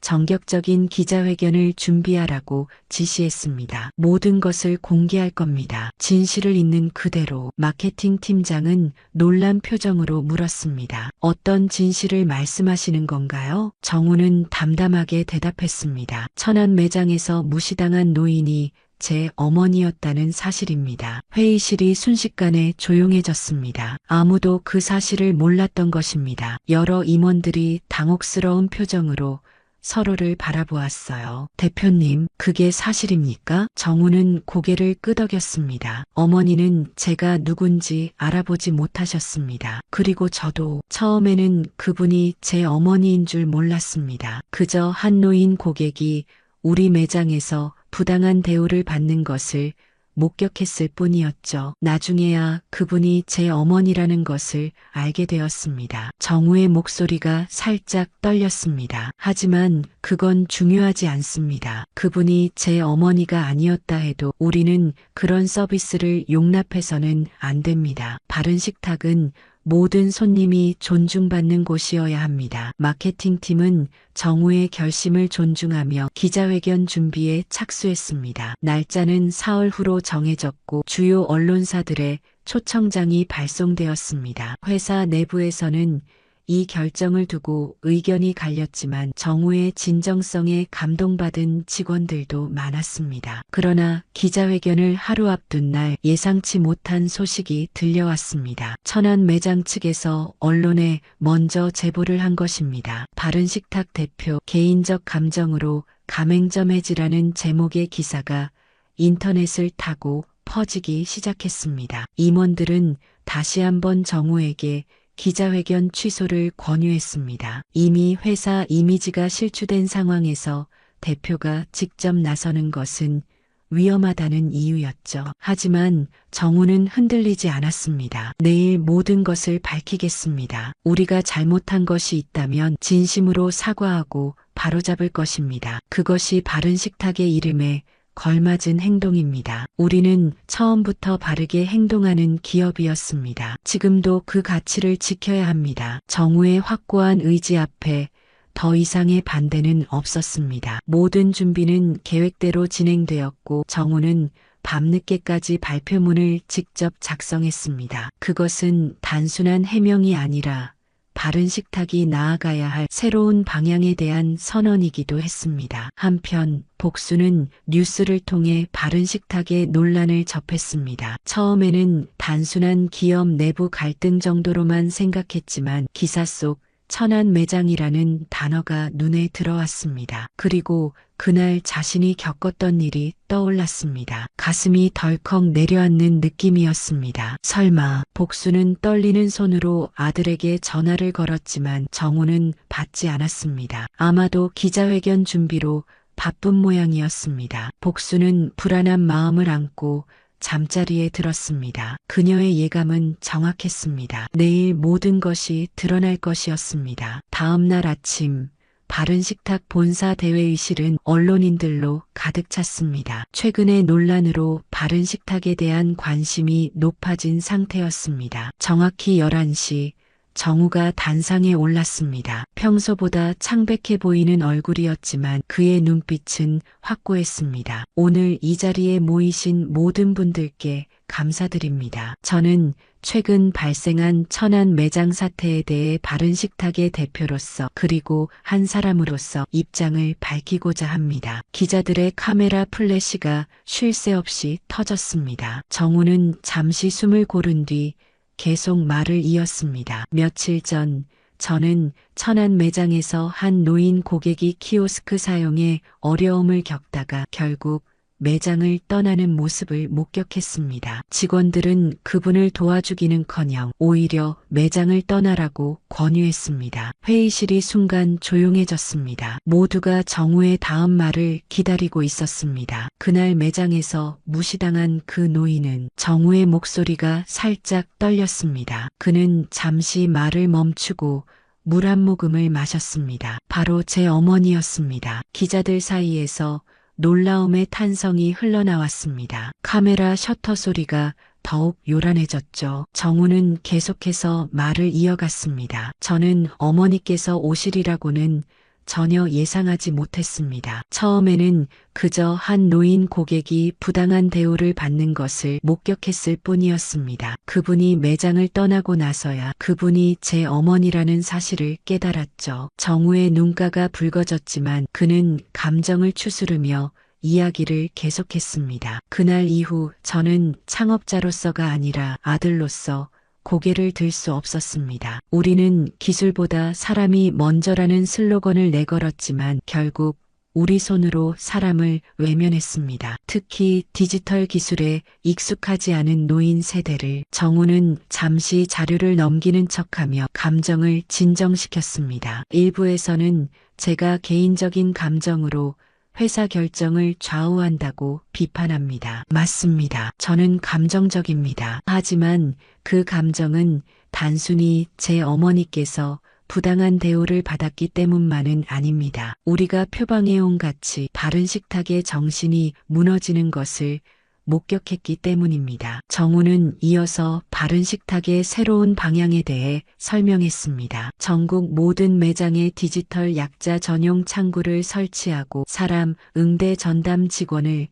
정격적인 기자회견을 준비하라고 지시했습니다. 모든 것을 공개할 겁니다. 진실을 있는 그대로. 마케팅 팀장은 놀란 표정으로 물었습니다. 어떤 진실을 말씀하시는 건가요? 정우는 담담하게 대답했습니다. 천안 매장에서 무시당한 노인이 제 어머니였다는 사실입니다. 회의실이 순식간에 조용해졌습니다. 아무도 그 사실을 몰랐던 것입니다. 여러 임원들이 당혹스러운 표정으로 서로를 바라보았어요. 대표님, 그게 사실입니까? 정우는 고개를 끄덕였습니다. 어머니는 제가 누군지 알아보지 못하셨습니다. 그리고 저도 처음에는 그분이 제 어머니인 줄 몰랐습니다. 그저 한 노인 고객이 우리 매장에서 부당한 대우를 받는 것을 목격했을 뿐이었죠. 나중에야 그분이 제 어머니라는 것을 알게 되었습니다. 정우의 목소리가 살짝 떨렸습니다. 하지만 그건 중요하지 않습니다. 그분이 제 어머니가 아니었다 해도 우리는 그런 서비스를 용납해서는 안 됩니다. 바른 식탁은 모든 손님이 존중받는 곳이어야 합니다. 마케팅팀은 정우의 결심을 존중하며 기자회견 준비에 착수했습니다. 날짜는 사흘 후로 정해졌고 주요 언론사들의 초청장이 발송되었습니다. 회사 내부에서는 이 결정을 두고 의견이 갈렸지만 정우의 진정성에 감동받은 직원들도 많았습니다. 그러나 기자회견을 하루 앞둔 날 예상치 못한 소식이 들려왔습니다. 천안 매장 측에서 언론에 먼저 제보를 한 것입니다. 바른 식탁 대표 개인적 감정으로 가맹점 해지라는 제목의 기사가 인터넷을 타고 퍼지기 시작했습니다. 임원들은 다시 한번 정우에게 기자회견 취소를 권유했습니다. 이미 회사 이미지가 실추된 상황에서 대표가 직접 나서는 것은 위험하다는 이유였죠. 하지만 정우는 흔들리지 않았습니다. 내일 모든 것을 밝히겠습니다. 우리가 잘못한 것이 있다면 진심으로 사과하고 바로잡을 것입니다. 그것이 바른 식탁의 이름에 걸맞은 행동입니다. 우리는 처음부터 바르게 행동하는 기업이었습니다. 지금도 그 가치를 지켜야 합니다. 정우의 확고한 의지 앞에 더 이상의 반대는 없었습니다. 모든 준비는 계획대로 진행되었고 정우는 밤늦게까지 발표문을 직접 작성했습니다. 그것은 단순한 해명이 아니라 바른 식탁이 나아가야 할 새로운 방향에 대한 선언이기도 했습니다. 한편 복수는 뉴스를 통해 바른 식탁의 논란을 접했습니다. 처음에는 단순한 기업 내부 갈등 정도로만 생각했지만 기사 속 천안 매장이라는 단어가 눈에 들어왔습니다. 그리고 그날 자신이 겪었던 일이 떠올랐습니다. 가슴이 덜컥 내려앉는 느낌이었습니다. 설마. 복수는 떨리는 손으로 아들에게 전화를 걸었지만 정우는 받지 않았습니다. 아마도 기자회견 준비로 바쁜 모양이었습니다. 복수는 불안한 마음을 안고 잠자리에 들었습니다. 그녀의 예감은 정확했습니다. 내일 모든 것이 드러날 것이었습니다. 다음 날 아침 바른 식탁 본사 대회의실은 언론인들로 가득 찼습니다. 최근의 논란으로 바른 식탁에 대한 관심이 높아진 상태였습니다. 정확히 11시 정우가 단상에 올랐습니다. 평소보다 창백해 보이는 얼굴이었지만 그의 눈빛은 확고했습니다. 오늘 이 자리에 모이신 모든 분들께 감사드립니다. 저는 최근 발생한 천안 매장 사태에 대해 바른 식탁의 대표로서 그리고 한 사람으로서 입장을 밝히고자 합니다. 기자들의 카메라 플래시가 쉴 새 없이 터졌습니다. 정우는 잠시 숨을 고른 뒤 계속 말을 이었습니다. 며칠 전 저는 천안 매장에서 한 노인 고객이 키오스크 사용에 어려움을 겪다가 결국 매장을 떠나는 모습을 목격했습니다. 직원들은 그분을 도와주기는커녕 오히려 매장을 떠나라고 권유했습니다. 회의실이 순간 조용해졌습니다. 모두가 정우의 다음 말을 기다리고 있었습니다. 그날 매장에서 무시당한 그 노인은 정우의 목소리가 살짝 떨렸습니다. 그는 잠시 말을 멈추고 물 한 모금을 마셨습니다. 바로 제 어머니였습니다. 기자들 사이에서 놀라움의 탄성이 흘러나왔습니다. 카메라 셔터 소리가 더욱 요란해졌죠. 정우는 계속해서 말을 이어갔습니다. 저는 어머니께서 오시리라고는 전혀 예상하지 못했습니다. 처음에는 그저 한 노인 고객이 부당한 대우를 받는 것을 목격했을 뿐이었습니다. 그분이 매장을 떠나고 나서야 그분이 제 어머니라는 사실을 깨달았죠. 정우의 눈가가 붉어졌지만 그는 감정을 추스르며 이야기를 계속했습니다. 그날 이후 저는 창업자로서가 아니라 아들로서 고개를 들 수 없었습니다. 우리는 기술보다 사람이 먼저라는 슬로건을 내걸었지만 결국 우리 손으로 사람을 외면했습니다. 특히 디지털 기술에 익숙하지 않은 노인 세대를. 정우는 잠시 자료를 넘기는 척하며 감정을 진정시켰습니다. 일부에서는 제가 개인적인 감정으로 회사 결정을 좌우한다고 비판합니다. 맞습니다. 저는 감정적입니다. 하지만 그 감정은 단순히 제 어머니께서 부당한 대우를 받았기 때문만은 아닙니다. 우리가 표방해온 가치, 바른 식탁의 정신이 무너지는 것을 목격했기 때문입니다. 정우는 이어서 바른 식탁의 새로운 방향에 대해 설명했습니다. 전국 모든 매장에 디지털 약자 전용 창구를 설치하고 사람 응대 전담 직원을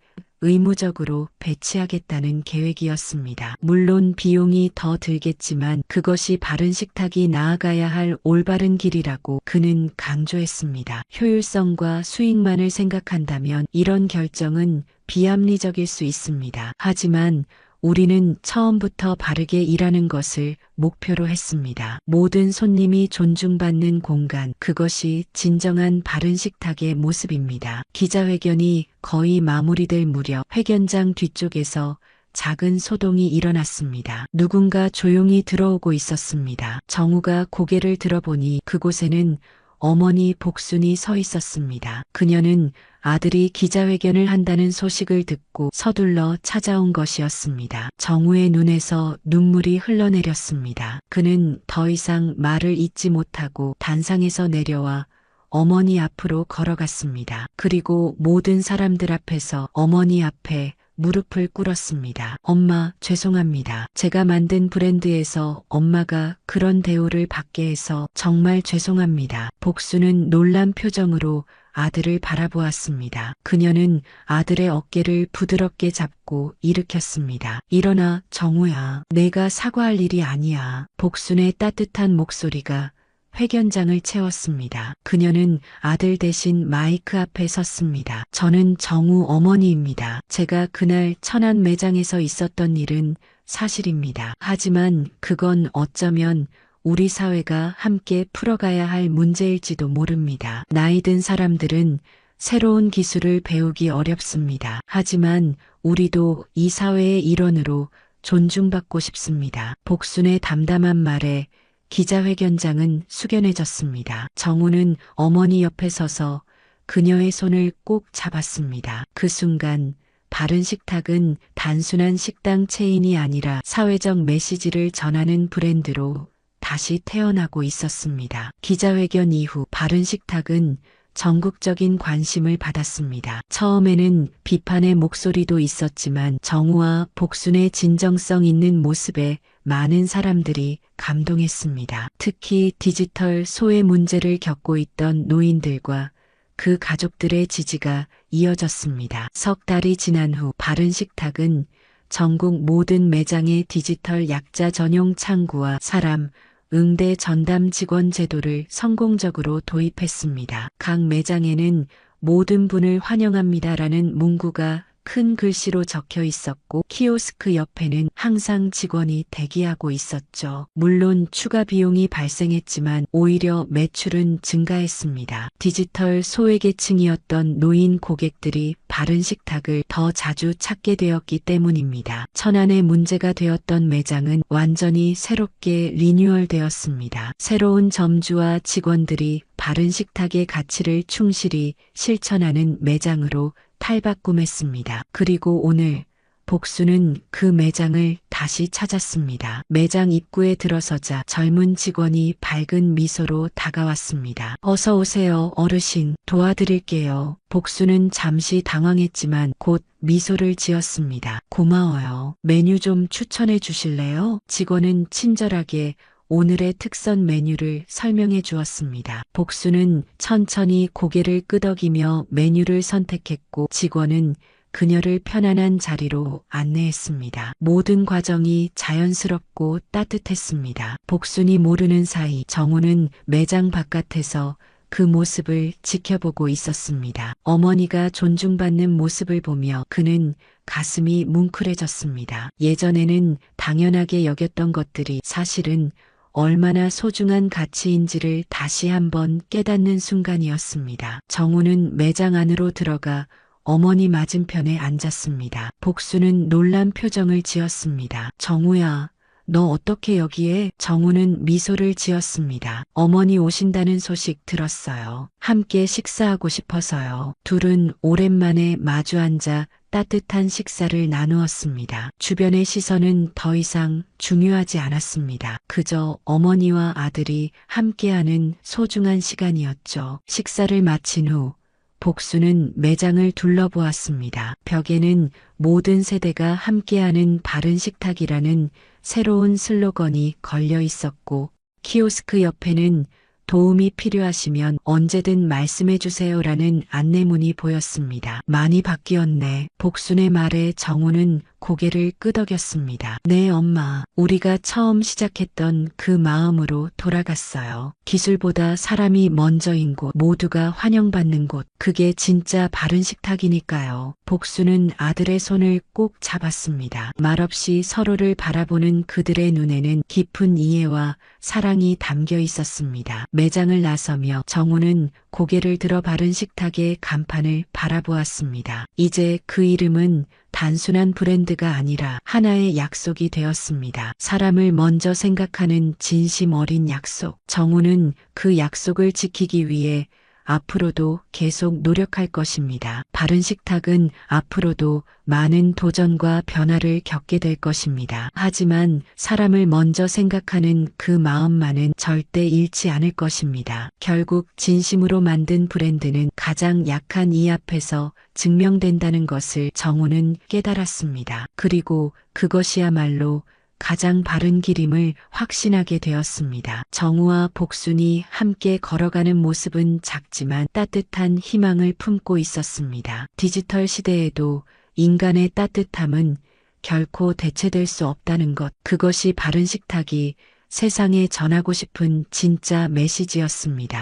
의무적으로 배치하겠다는 계획이었습니다. 물론 비용이 더 들겠지만 그것이 바른 식탁이 나아가야 할 올바른 길이라고 그는 강조했습니다. 효율성과 수익만을 생각한다면 이런 결정은 비합리적일 수 있습니다. 하지만 우리는 처음부터 바르게 일하는 것을 목표로 했습니다. 모든 손님이 존중받는 공간, 그것이 진정한 바른 식탁의 모습입니다. 기자회견이 거의 마무리될 무렵 회견장 뒤쪽에서 작은 소동이 일어났습니다. 누군가 조용히 들어오고 있었습니다. 정우가 고개를 들어보니 그곳에는 어머니 복순이 서 있었습니다. 그녀는 아들이 기자회견을 한다는 소식을 듣고 서둘러 찾아온 것이었습니다. 정우의 눈에서 눈물이 흘러내렸습니다. 그는 더 이상 말을 잇지 못하고 단상에서 내려와 어머니 앞으로 걸어갔습니다. 그리고 모든 사람들 앞에서 어머니 앞에 무릎을 꿇었습니다. 엄마, 죄송합니다. 제가 만든 브랜드에서 엄마가 그런 대우를 받게 해서 정말 죄송합니다. 복수는 놀란 표정으로 아들을 바라보았습니다. 그녀는 아들의 어깨를 부드럽게 잡고 일으켰습니다. 일어나, 정우야. 내가 사과할 일이 아니야. 복순의 따뜻한 목소리가 회견장을 채웠습니다. 그녀는 아들 대신 마이크 앞에 섰습니다. 저는 정우 어머니입니다. 제가 그날 천안 매장에서 있었던 일은 사실입니다. 하지만 그건 어쩌면 우리 사회가 함께 풀어가야 할 문제일지도 모릅니다. 나이 든 사람들은 새로운 기술을 배우기 어렵습니다. 하지만 우리도 이 사회의 일원으로 존중받고 싶습니다. 복순의 담담한 말에 기자회견장은 숙연해졌습니다. 정우는 어머니 옆에 서서 그녀의 손을 꼭 잡았습니다. 그 순간 바른 식탁은 단순한 식당 체인이 아니라 사회적 메시지를 전하는 브랜드로 다시 태어나고 있었습니다. 기자회견 이후 바른 식탁은 전국적인 관심을 받았습니다. 처음에는 비판의 목소리도 있었지만 정우와 복순의 진정성 있는 모습에 많은 사람들이 감동했습니다. 특히 디지털 소외 문제를 겪고 있던 노인들과 그 가족들의 지지가 이어졌습니다. 석 달이 지난 후 바른 식탁은 전국 모든 매장에 디지털 약자 전용 창구와 사람 응대 전담 직원 제도를 성공적으로 도입했습니다. 각 매장에는 모든 분을 환영합니다라는 문구가 큰 글씨로 적혀 있었고 키오스크 옆에는 항상 직원이 대기하고 있었죠. 물론 추가 비용이 발생했지만 오히려 매출은 증가했습니다. 디지털 소외계층이었던 노인 고객들이 바른 식탁을 더 자주 찾게 되었기 때문입니다. 천안의 문제가 되었던 매장은 완전히 새롭게 리뉴얼되었습니다. 새로운 점주와 직원들이 바른 식탁의 가치를 충실히 실천하는 매장으로 탈바꿈했습니다. 그리고 오늘 복수는 그 매장을 다시 찾았습니다. 매장 입구에 들어서자 젊은 직원이 밝은 미소로 다가왔습니다. 어서 오세요, 어르신. 도와드릴게요. 복수는 잠시 당황했지만 곧 미소를 지었습니다. 고마워요. 메뉴 좀 추천해 주실래요? 직원은 친절하게 오늘의 특선 메뉴를 설명해 주었습니다. 복수는 천천히 고개를 끄덕이며 메뉴를 선택했고 직원은 그녀를 편안한 자리로 안내했습니다. 모든 과정이 자연스럽고 따뜻했습니다. 복순이 모르는 사이 정우는 매장 바깥에서 그 모습을 지켜보고 있었습니다. 어머니가 존중받는 모습을 보며 그는 가슴이 뭉클해졌습니다. 예전에는 당연하게 여겼던 것들이 사실은 얼마나 소중한 가치인지를 다시 한번 깨닫는 순간이었습니다. 정우는 매장 안으로 들어가 어머니 맞은편에 앉았습니다. 복수는 놀란 표정을 지었습니다. 정우야, 너 어떻게 여기에? 정우는 미소를 지었습니다. 어머니 오신다는 소식 들었어요. 함께 식사하고 싶어서요. 둘은 오랜만에 마주 앉아 따뜻한 식사를 나누었습니다. 주변의 시선은 더 이상 중요하지 않았습니다. 그저 어머니와 아들이 함께하는 소중한 시간이었죠. 식사를 마친 후 복수는 매장을 둘러보았습니다. 벽에는 모든 세대가 함께하는 바른 식탁이라는 새로운 슬로건이 걸려 있었고 키오스크 옆에는 도움이 필요하시면 언제든 말씀해 주세요라는 안내문이 보였습니다. 많이 바뀌었네. 복순의 말에 정우는 고개를 끄덕였습니다. 네, 엄마. 우리가 처음 시작했던 그 마음으로 돌아갔어요. 기술보다 사람이 먼저인 곳, 모두가 환영받는 곳. 그게 진짜 바른 식탁이니까요. 복수는 아들의 손을 꼭 잡았습니다. 말없이 서로를 바라보는 그들의 눈에는 깊은 이해와 사랑이 담겨 있었습니다. 매장을 나서며 정우는 고개를 들어 바른 식탁의 간판을 바라보았습니다. 이제 그 이름은 단순한 브랜드가 아니라 하나의 약속이 되었습니다. 사람을 먼저 생각하는 진심 어린 약속. 정우는 그 약속을 지키기 위해 앞으로도 계속 노력할 것입니다. 바른 식탁은 앞으로도 많은 도전과 변화를 겪게 될 것입니다. 하지만 사람을 먼저 생각하는 그 마음만은 절대 잃지 않을 것입니다. 결국 진심으로 만든 브랜드는 가장 약한 이 앞에서 증명된다는 것을 정우는 깨달았습니다. 그리고 그것이야말로 가장 바른 길임을 확신하게 되었습니다. 정우와 복순이 함께 걸어가는 모습은 작지만 따뜻한 희망을 품고 있었습니다. 디지털 시대에도 인간의 따뜻함은 결코 대체될 수 없다는 것. 그것이 바른 식탁이 세상에 전하고 싶은 진짜 메시지였습니다.